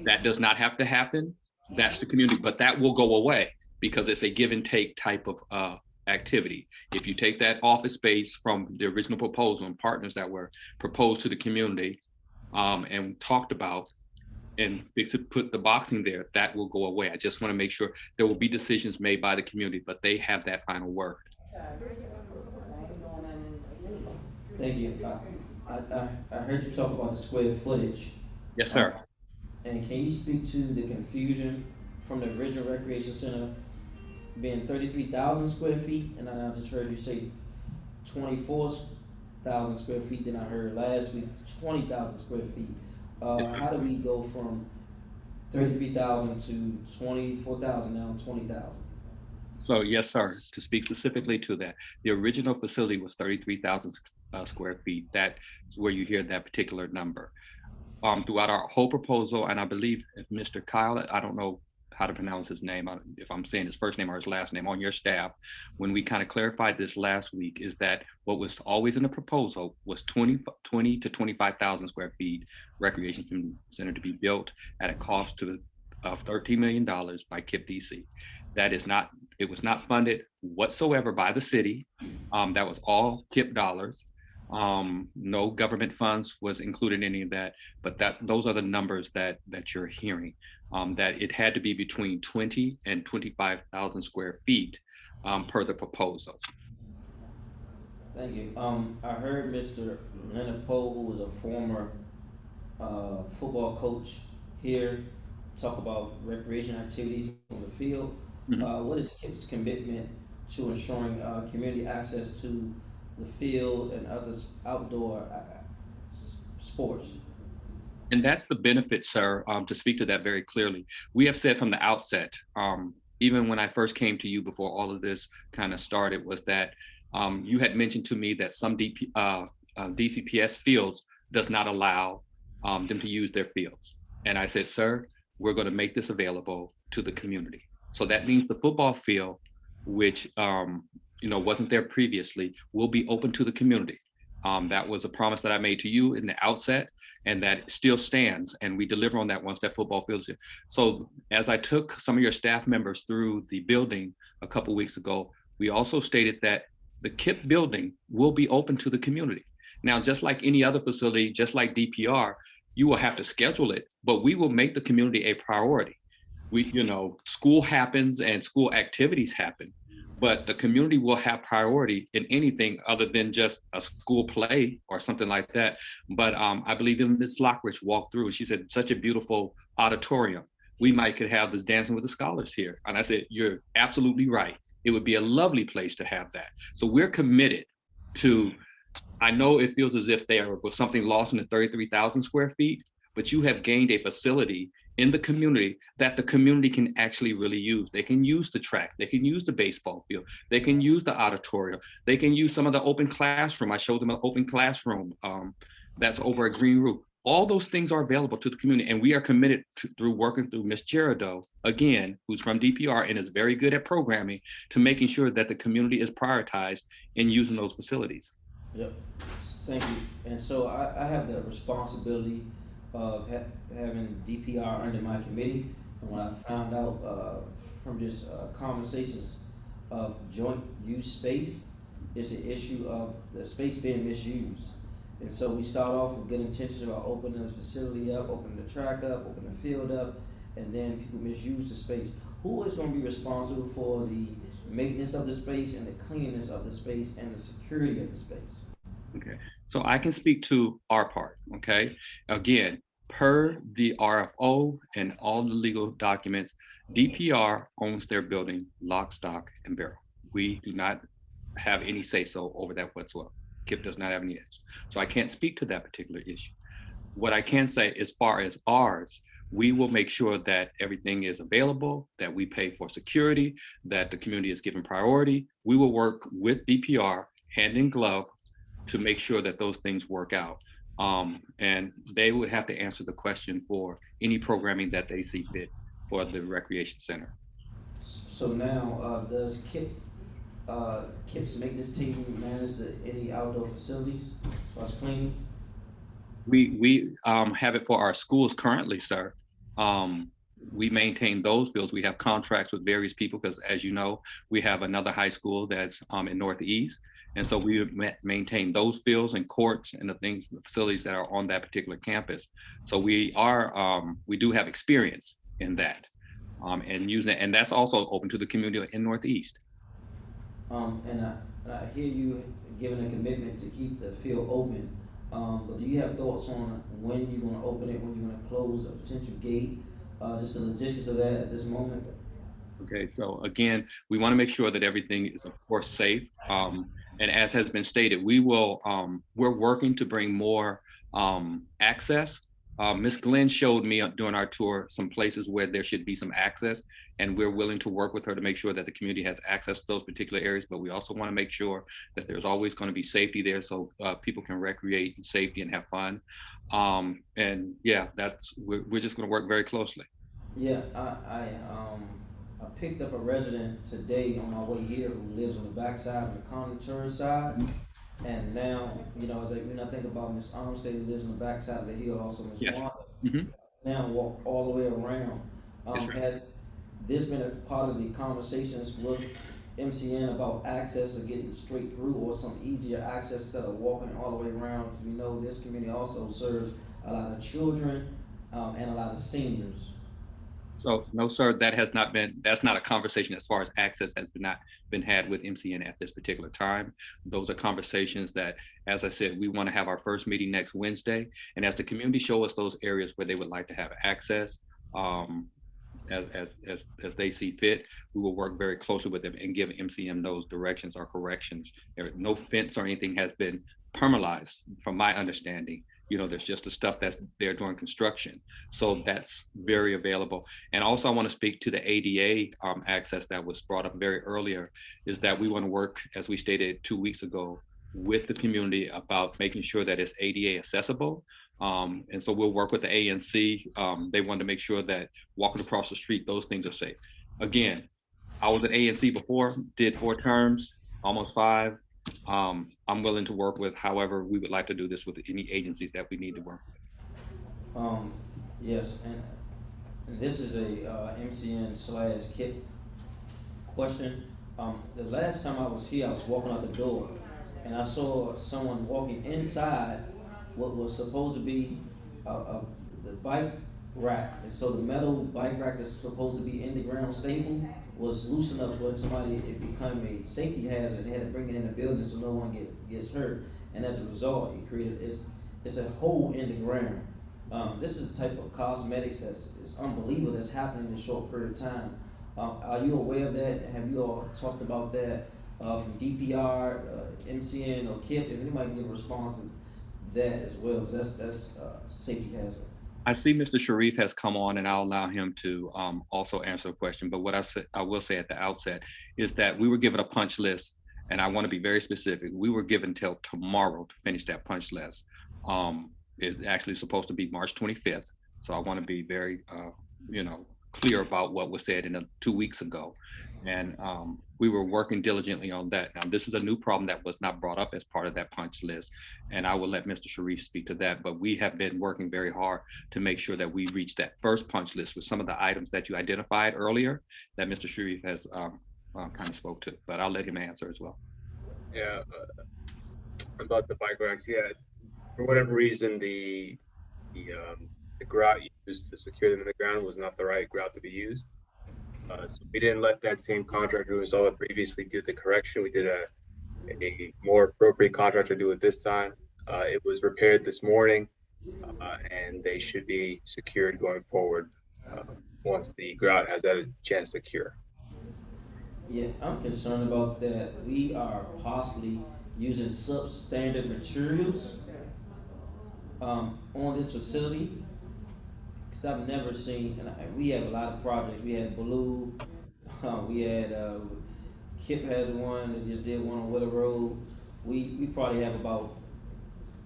Speaker 11: That does not have to happen. That's the community, but that will go away because it's a give and take type of activity. If you take that office space from the original proposal and partners that were proposed to the community and talked about, and put the boxing there, that will go away. I just want to make sure there will be decisions made by the community, but they have that final word.
Speaker 3: Thank you. I heard you talk about the square footage.
Speaker 11: Yes, sir.
Speaker 3: And can you speak to the confusion from the original recreation center being 33,000 square feet, and I just heard you say 24,000 square feet, then I heard last week 20,000 square feet. How do we go from 33,000 to 24,000 now 20,000?
Speaker 11: So yes, sir. To speak specifically to that, the original facility was 33,000 square feet. That's where you hear that particular number. Throughout our whole proposal, and I believe Mr. Kyle, I don't know how to pronounce his name, if I'm saying his first name or his last name, on your staff, when we kind of clarified this last week, is that what was always in the proposal was 20 to 25,000 square feet recreation center to be built at a cost of $13 million by KIPP DC. That is not, it was not funded whatsoever by the city. That was all KIPP dollars. No government funds was included in any of that, but those are the numbers that you're hearing, that it had to be between 20 and 25,000 square feet per the proposal.
Speaker 3: Thank you. I heard Mr. Leonard Poe, who was a former football coach here, talk about recreation activities on the field. What is KIPP's commitment to ensuring community access to the field and other outdoor sports?
Speaker 11: And that's the benefit, sir, to speak to that very clearly. We have said from the outset, even when I first came to you before all of this kind of started, was that you had mentioned to me that some DCPS fields does not allow them to use their fields. And I said, sir, we're going to make this available to the community. So that means the football field, which wasn't there previously, will be open to the community. That was a promise that I made to you in the outset, and that still stands, and we deliver on that once that football field is here. So as I took some of your staff members through the building a couple weeks ago, we also stated that the KIPP building will be open to the community. Now, just like any other facility, just like DPR, you will have to schedule it, but we will make the community a priority. School happens and school activities happen, but the community will have priority in anything other than just a school play or something like that. But I believe in Ms. Lockridge walked through and she said, such a beautiful auditorium. We could have this Dancing with the Scholars here. And I said, you're absolutely right. It would be a lovely place to have that. So we're committed to, I know it feels as if there was something lost in the 33,000 square feet, but you have gained a facility in the community that the community can actually really use. They can use the track, they can use the baseball field, they can use the auditorium, they can use some of the open classroom. I showed them an open classroom that's over a green roof. All those things are available to the community, and we are committed through working through Ms. Gerardo, again, who's from DPR and is very good at programming, to making sure that the community is prioritized in using those facilities.
Speaker 3: Yep, thank you. And so I have the responsibility of having DPR under my committee, and when I found out from just conversations of joint use space, is the issue of the space being misused. And so we start off with good intentions about opening the facility up, opening the track up, opening the field up, and then people misuse the space. Who is going to be responsible for the maintenance of the space and the cleanliness of the space and the security of the space?
Speaker 11: Okay, so I can speak to our part, okay? Again, per the RFO and all the legal documents, DPR owns their building, lock, stock, and barrel. We do not have any say-so over that whatsoever. KIPP does not have any edge. So I can't speak to that particular issue. What I can say, as far as ours, we will make sure that everything is available, that we pay for security, that the community is given priority. We will work with DPR hand in glove to make sure that those things work out. And they would have to answer the question for any programming that they see fit for the recreation center.
Speaker 3: So now, does KIP's maintenance team manage any outdoor facilities as far as cleaning?
Speaker 11: We have it for our schools currently, sir. We maintain those fields. We have contracts with various people because, as you know, we have another high school that's in Northeast. And so we maintain those fields and courts and the facilities that are on that particular campus. So we do have experience in that and using it. And that's also open to the community in Northeast.
Speaker 3: And I hear you giving a commitment to keep the field open. But do you have thoughts on when you're going to open it, when you're going to close a potential gate, just the logistics of that at this moment?
Speaker 11: Okay, so again, we want to make sure that everything is, of course, safe. And as has been stated, we're working to bring more access. Ms. Glenn showed me during our tour some places where there should be some access, and we're willing to work with her to make sure that the community has access to those particular areas. But we also want to make sure that there's always going to be safety there, so people can recreate in safety and have fun. And yeah, we're just going to work very closely.
Speaker 3: Yeah, I picked up a resident today on my way here who lives on the backside of the contour side. And now, when I think about Miss Armstead who lives on the backside of the hill, also Miss
Speaker 11: Yes.
Speaker 3: Wanda, now walk all the way around.
Speaker 11: Yes, sir.
Speaker 3: Has this been a part of the conversations with MCN about access or getting straight through, or some easier access instead of walking all the way around? Because we know this community also serves a lot of children and a lot of seniors.
Speaker 11: So no, sir, that's not a conversation as far as access has not been had with MCN at this particular time. Those are conversations that, as I said, we want to have our first meeting next Wednesday. And as the community show us those areas where they would like to have access, as they see fit, we will work very closely with them and give MCM those directions or corrections. No fence or anything has been permanentized from my understanding. There's just the stuff that's there during construction. So that's very available. And also I want to speak to the ADA access that was brought up very earlier, is that we want to work, as we stated 2 weeks ago, with the community about making sure that it's ADA accessible. And so we'll work with the ANC. They want to make sure that walking across the street, those things are safe. Again, I was at ANC before, did 4 terms, almost 5. I'm willing to work with however we would like to do this with any agencies that we need to work with.
Speaker 3: Yes, and this is a MCN/KIP question. The last time I was here, I was walking out the door, and I saw someone walking inside what was supposed to be the bike rack. And so the metal bike rack that's supposed to be in the ground stable was loose enough for it became a safety hazard, and they had to bring it in the building so no one gets hurt. And as a result, it created it's a hole in the ground. This is the type of cosmetics it's unbelievable that's happening in a short period of time. Are you aware of that? Have you all talked about that from DPR, MCN, or KIP? If anybody can give a response to that as well, because that's safety hazard.
Speaker 11: I see Mr. Sharif has come on, and I'll allow him to also answer a question. But what I will say at the outset is that we were given a punch list, and I want to be very specific. We were given till tomorrow to finish that punch list. It's actually supposed to be March 25th. So I want to be very, clear about what was said 2 weeks ago. And we were working diligently on that. Now, this is a new problem that was not brought up as part of that punch list, and I will let Mr. Sharif speak to that. But we have been working very hard to make sure that we reach that first punch list with some of the items that you identified earlier that Mr. Sharif has kind of spoke to. But I'll let him answer as well.
Speaker 16: Yeah, about the bike racks. Yeah, for whatever reason, the grout used to secure them in the ground was not the right grout to be used. So we didn't let that same contractor who installed it previously do the correction. We did a more appropriate contractor do it this time. It was repaired this morning, and they should be secured going forward once the grout has had a chance to cure.
Speaker 3: Yeah, I'm concerned about that. We are possibly using substandard materials on this facility. I've never seen, and we have a lot of projects. We had Blue, we had Kip has one that just did one on Willow Road. We probably have about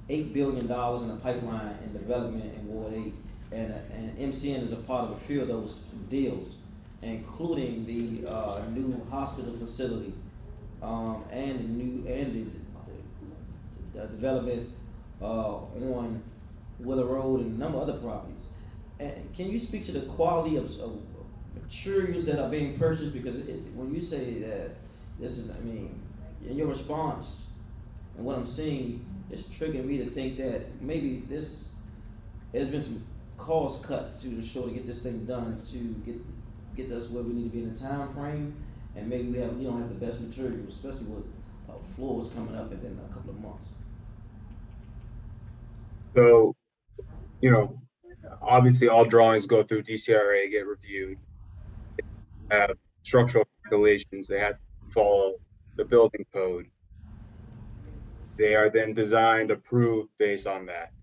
Speaker 3: $8 billion in the pipeline in development in Ward 8, and MCN is a part of a few of those deals, including the new hospital facility, and the development on Willow Road and a number of other properties. And can you speak to the quality of materials that are being purchased? Because when you say that this is, I mean, in your response and what I'm seeing, it's triggering me to think that maybe there's been some cost cut to the show to get this thing done, to get us where we need to be in the time frame, and maybe we don't have the best materials, especially with floors coming up within a couple of months.
Speaker 16: So, you know, obviously all drawings go through DCRA, get reviewed, have structural regulations, they have to follow the building code. They are then designed, approved based on that.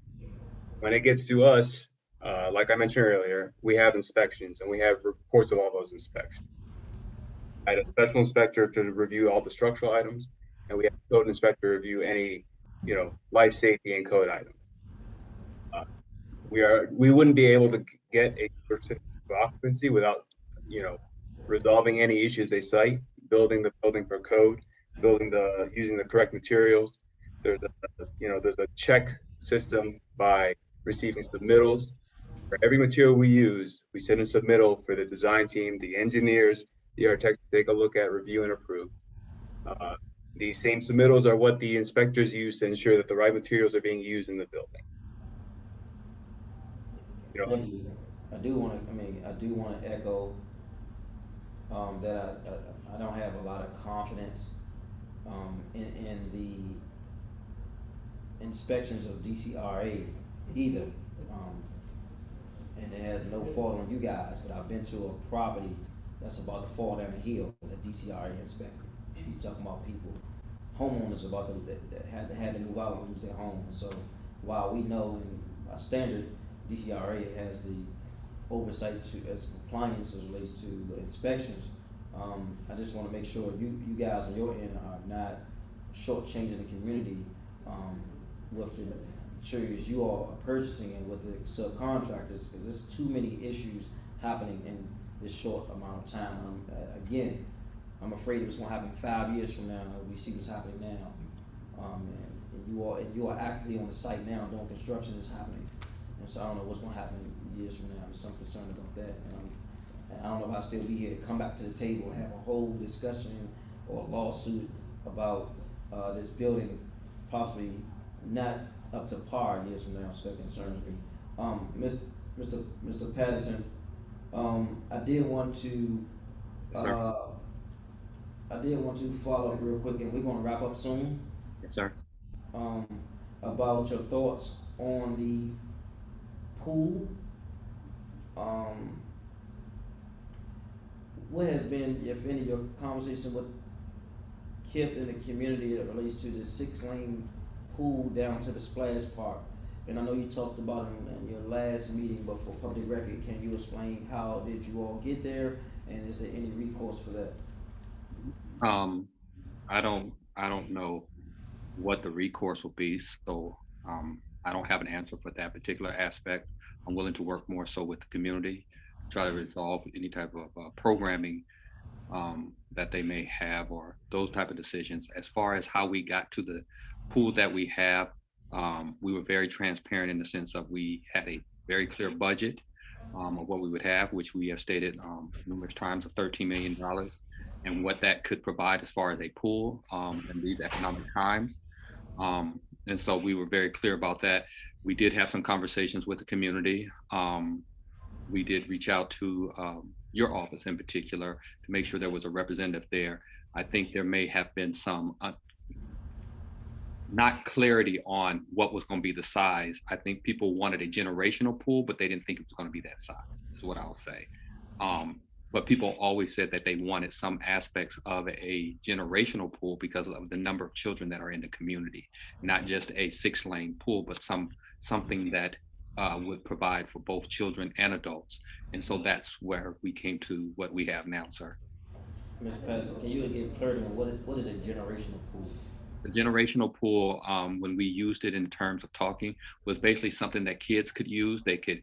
Speaker 16: When it gets to us, like I mentioned earlier, we have inspections and we have reports of all those inspections. I had a special inspector to review all the structural items, and we have a code inspector review any, life safety and code items. We wouldn't be able to get a certificate of occupancy without, resolving any issues they cite, building the building for code, using the correct materials. There's a check system by receiving submittals. For every material we use, we send a submittal for the design team, the engineers, the architects to take a look at, review, and approve. These same submittals are what the inspectors use to ensure that the right materials are being used in the building.
Speaker 3: Thank you. I do want to echo that I don't have a lot of confidence in the inspections of DCRA either. And it has no fault on you guys, but I've been to a property that's about to fall down a hill that DCRA inspected. You talking about people, homeowners that had to move out and lose their home. So while we know in our standard DCRA has the oversight as compliance as relates to inspections, I just want to make sure you guys on your end are not shortchanging the community with the materials you all are purchasing and with the subcontractors, because there's too many issues happening in this short amount of time. Again, I'm afraid it's going to happen 5 years from now. We see what's happening now, and you are actively on the site now doing construction is happening, and so I don't know what's going to happen years from now. I'm just concerned about that, and I don't know if I'll still be here to come back to the table and have a whole discussion or a lawsuit about this building possibly not up to par years from now. So that concerns me. Mr. Patterson, I did want to follow up real quick, and we're going to wrap up soon.
Speaker 11: Yes, sir.
Speaker 3: About your thoughts on the pool. What has been, if any, your conversation with Kip in the community that relates to the 6-lane pool down to the splash park? And I know you talked about it in your last meeting, but for public record, can you explain how did you all get there, and is there any recourse for that?
Speaker 11: I don't know what the recourse will be, so I don't have an answer for that particular aspect. I'm willing to work more so with the community, try to resolve any type of programming that they may have, or those type of decisions. As far as how we got to the pool that we have, we were very transparent in the sense of we had a very clear budget of what we would have, which we have stated numerous times of $13 million, and what that could provide as far as a pool in these economic times. And so we were very clear about that. We did have some conversations with the community. We did reach out to your office in particular to make sure there was a representative there. I think there may have been some not clarity on what was going to be the size. I think people wanted a generational pool, but they didn't think it was going to be that size, is what I'll say. But people always said that they wanted some aspects of a generational pool because of the number of children that are in the community, not just a 6-lane pool, but something that would provide for both children and adults. And so that's where we came to what we have now, sir.
Speaker 3: Mr. Patterson, can you give clarity on what is a generational pool?
Speaker 11: The generational pool, when we used it in terms of talking, was basically something that kids could use. They could,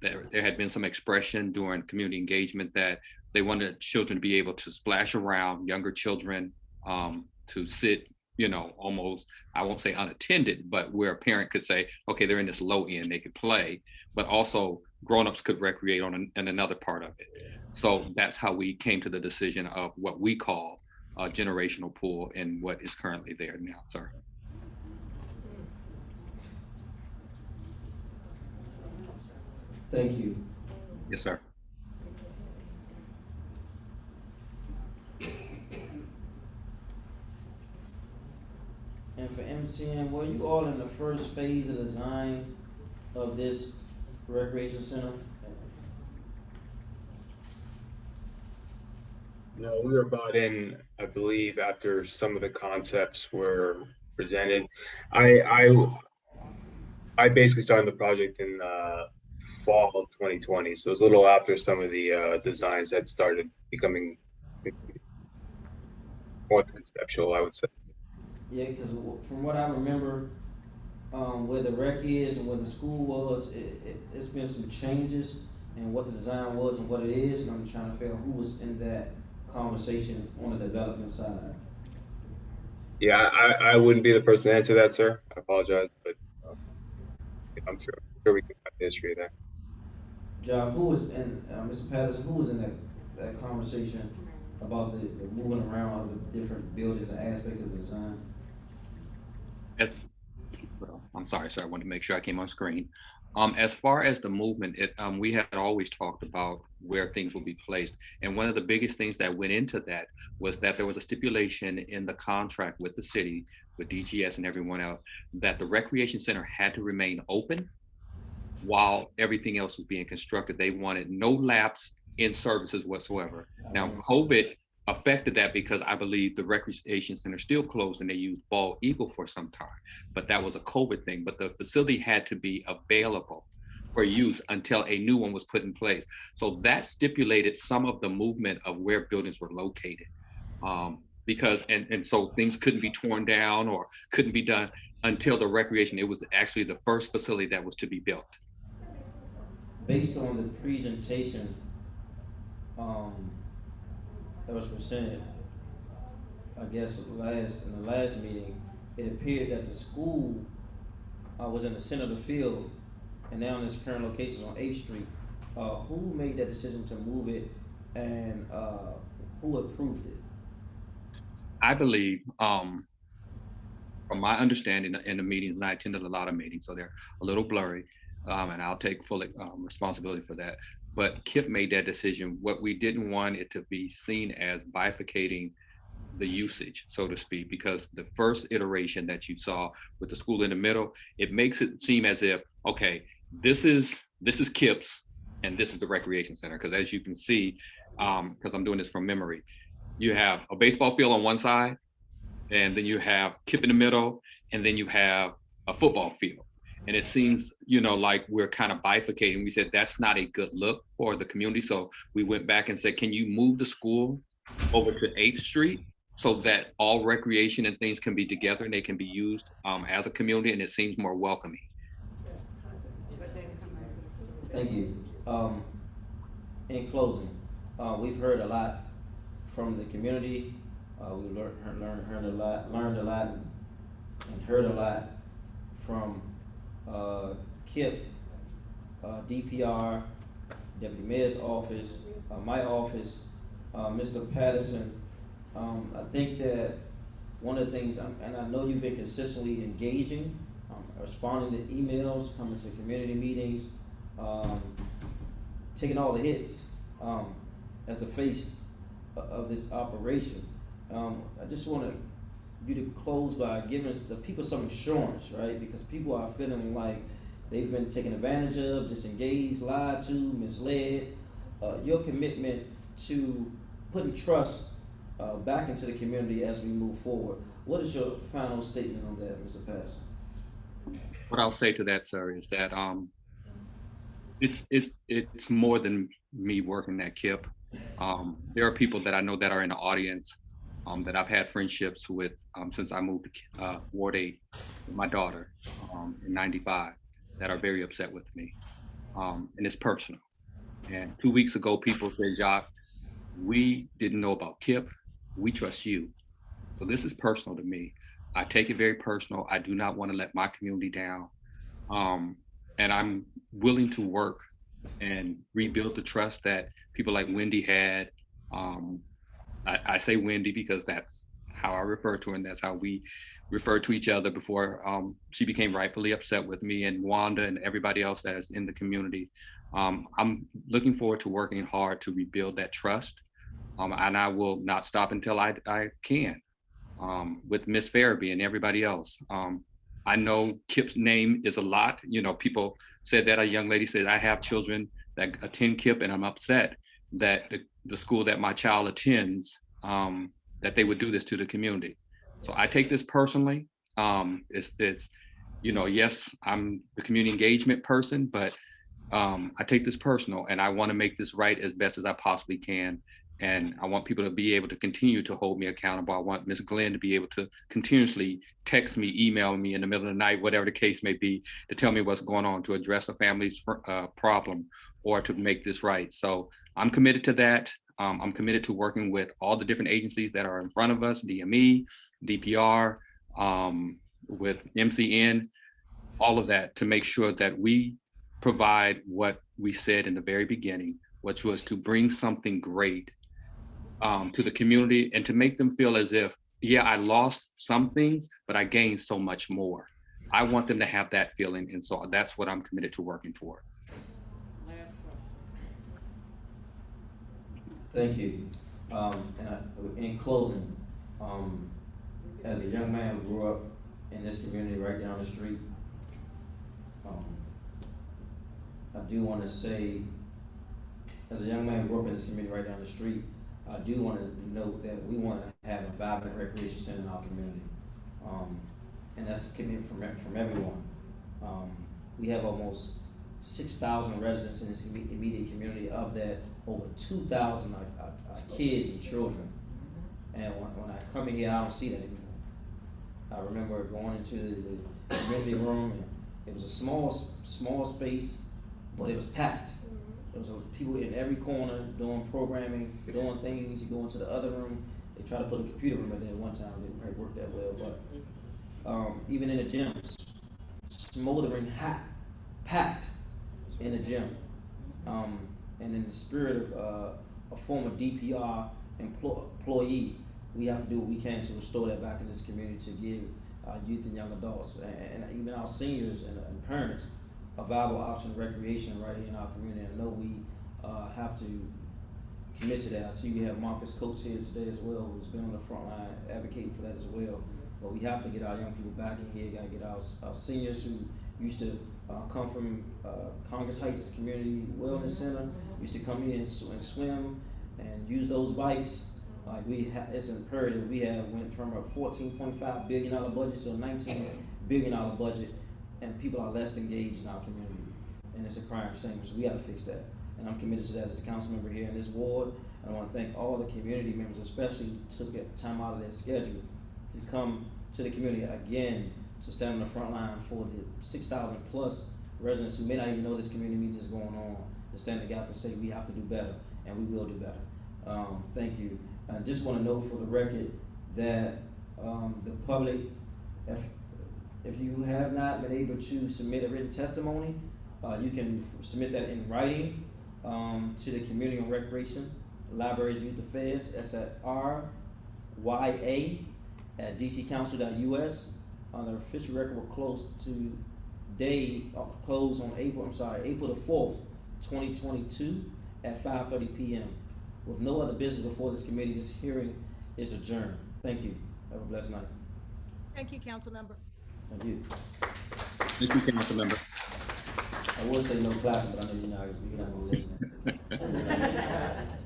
Speaker 11: there had been some expression during community engagement that they wanted children to be able to splash around, younger children to sit, you know, almost, I won't say unattended, but where a parent could say, okay, they're in this low end, they could play, but also grownups could recreate on another part of it. So that's how we came to the decision of what we call a generational pool and what is currently there now, sir.
Speaker 3: Thank you.
Speaker 11: Yes, sir.
Speaker 3: And for MCN, were you all in the first phase of design of this recreation center?
Speaker 16: No, we were brought in, I believe, after some of the concepts were presented. I basically started the project in fall of 2020, so it was a little after some of the designs had started becoming more conceptual, I would say.
Speaker 3: Yeah, because from what I remember, where the rec is and where the school was, it's been some changes in what the design was and what it is, and I'm trying to figure out who was in that conversation on the development side.
Speaker 16: Yeah, I wouldn't be the person to answer that, sir. I apologize, but I'm sure we can find the history of that.
Speaker 3: John, who was in, Mr. Patterson, who was in that conversation about the moving around of the different buildings and aspects of the design?
Speaker 11: As well, I'm sorry, sir. I wanted to make sure I came on screen. As far as the movement, we had always talked about where things will be placed. And one of the biggest things that went into that was that there was a stipulation in the contract with the city, with DGS and everyone else, that the recreation center had to remain open while everything else was being constructed. They wanted no lapse in services whatsoever. Now, COVID affected that because I believe the recreation center still closed and they used Bald Eagle for some time, but that was a COVID thing. But the facility had to be available for use until a new one was put in place. So that stipulated some of the movement of where buildings were located. Because, and so things couldn't be torn down or couldn't be done until the recreation. It was actually the first facility that was to be built.
Speaker 3: Based on the presentation that was presented, I guess in the last meeting, it appeared that the school was in the center of the field, and now in its current location is on 8th Street. Who made that decision to move it, and who approved it?
Speaker 11: I believe, from my understanding in the meetings, and I attended a lot of meetings, so they're a little blurry, and I'll take full responsibility for that. But Kip made that decision. What we didn't want it to be seen as bifurcating the usage, so to speak, because the first iteration that you saw with the school in the middle, it makes it seem as if, okay, this is Kip's and this is the recreation center. Because as you can see, because I'm doing this from memory, you have a baseball field on one side, and then you have Kip in the middle, and then you have a football field. And it seems, you know, like we're kind of bifurcating. We said that's not a good look for the community. So we went back and said, can you move the school over to 8th Street so that all recreation and things can be together and they can be used as a community, and it seems more welcoming.
Speaker 3: Thank you. In closing, we've heard a lot from the community. We learned a lot, and heard a lot from Kip, DPR, Deputy Mayor's office, my office, Mr. Patterson. I think that one of the things, and I know you've been consistently engaging, responding to emails, coming to community meetings, taking all the hits as the face of this operation. I just want you to close by giving the people some assurance, right? Because people are feeling like they've been taken advantage of, disengaged, lied to, misled. Your commitment to putting trust back into the community as we move forward. What is your final statement on that, Mr. Patterson?
Speaker 11: what I'll say to that, sir, is that it's more than me working at KIP. There are people that I know that are in the audience that I've had friendships with since I moved to Ward 8 with my daughter in '95 that are very upset with me. And it's personal. And 2 weeks ago, people said, Jacques, we didn't know about KIP. We trust you. So this is personal to me. I take it very personal. I do not want to let my community down. And I'm willing to work and rebuild the trust that people like Wendy had. I say Wendy because that's how I refer to her, and that's how we referred to each other before she became rightfully upset with me, and Wanda and everybody else that is in the community. I'm looking forward to working hard to rebuild that trust, and I will not stop until I can. With Miss Ferebee and everybody else. I know KIP's name is a lot. You know, people said that a young lady said, I have children that attend KIP and I'm upset that the school that my child attends, that they would do this to the community. So I take this personally. It's, you know, yes, I'm the community engagement person, but I take this personal and I want to make this right as best as I possibly can. And I want people to be able to continue to hold me accountable. I want Ms. Glenn to be able to continuously text me, email me in the middle of the night, whatever the case may be, to tell me what's going on, to address a family's problem or to make this right. So I'm committed to that. I'm committed to working with all the different agencies that are in front of us, DME, DPR, with MCN, all of that, to make sure that we provide what we said in the very beginning, which was to bring something great to the community and to make them feel as if, yeah, I lost some things, but I gained so much more. I want them to have that feeling. And so that's what I'm committed to working toward.
Speaker 3: Thank you. In closing, as a young man who grew up in this community right down the street, I do want to say, as a young man who grew up in this community right down the street, I do want to note that we want to have a vibrant recreation center in our community. And that's commitment from everyone. We have almost 6,000 residents in this immediate community. Of that, over 2,000 are kids and children. And when I come in here, I don't see that anymore. I remember going into the community room, and it was a small space, but it was packed. There was people in every corner doing programming, doing things. You go into the other room, they try to put a computer room in there one time. It didn't quite work that well, but even in the gyms, smoldering hot, packed in the gym. And in the spirit of a former DPR employee, we have to do what we can to restore that back in this community, to give our youth and young adults and even our seniors and parents a viable option of recreation right here in our community. I know we have to commit to that. I see we have Marcus Coates here today as well, who's been on the front line advocating for that as well. But we have to get our young people back in here. Got to get our seniors who used to come from Congress Heights Community Wellness Center, used to come here and swim and use those bikes. Like it's imperative. We have went from a $14.5 billion budget to a $19 billion budget, and people are less engaged in our community, and it's a crying shame. So we got to fix that, and I'm committed to that as a council member here in this ward. And I want to thank all the community members, especially who took time out of their schedule to come to the community again, to stand on the front line for the 6,000 plus residents who may not even know this community meeting is going on, to stand in the gap and say we have to do better, and we will do better. Thank you. I just want to note for the record that the public, if you have not been able to submit a written testimony, you can submit that in writing to the Community on Recreation, Libraries, Youth Affairs. That's at rya@dccouncil.us. The official record will close on April the 4th, 2022 at 5:30 p.m. With no other business before this committee, this hearing is adjourned. Thank you. Have a blessed night.
Speaker 17: Thank you, council member.
Speaker 3: Thank you.
Speaker 11: Thank you, council member.
Speaker 3: I would say no clapping, but I know you're not going to listen.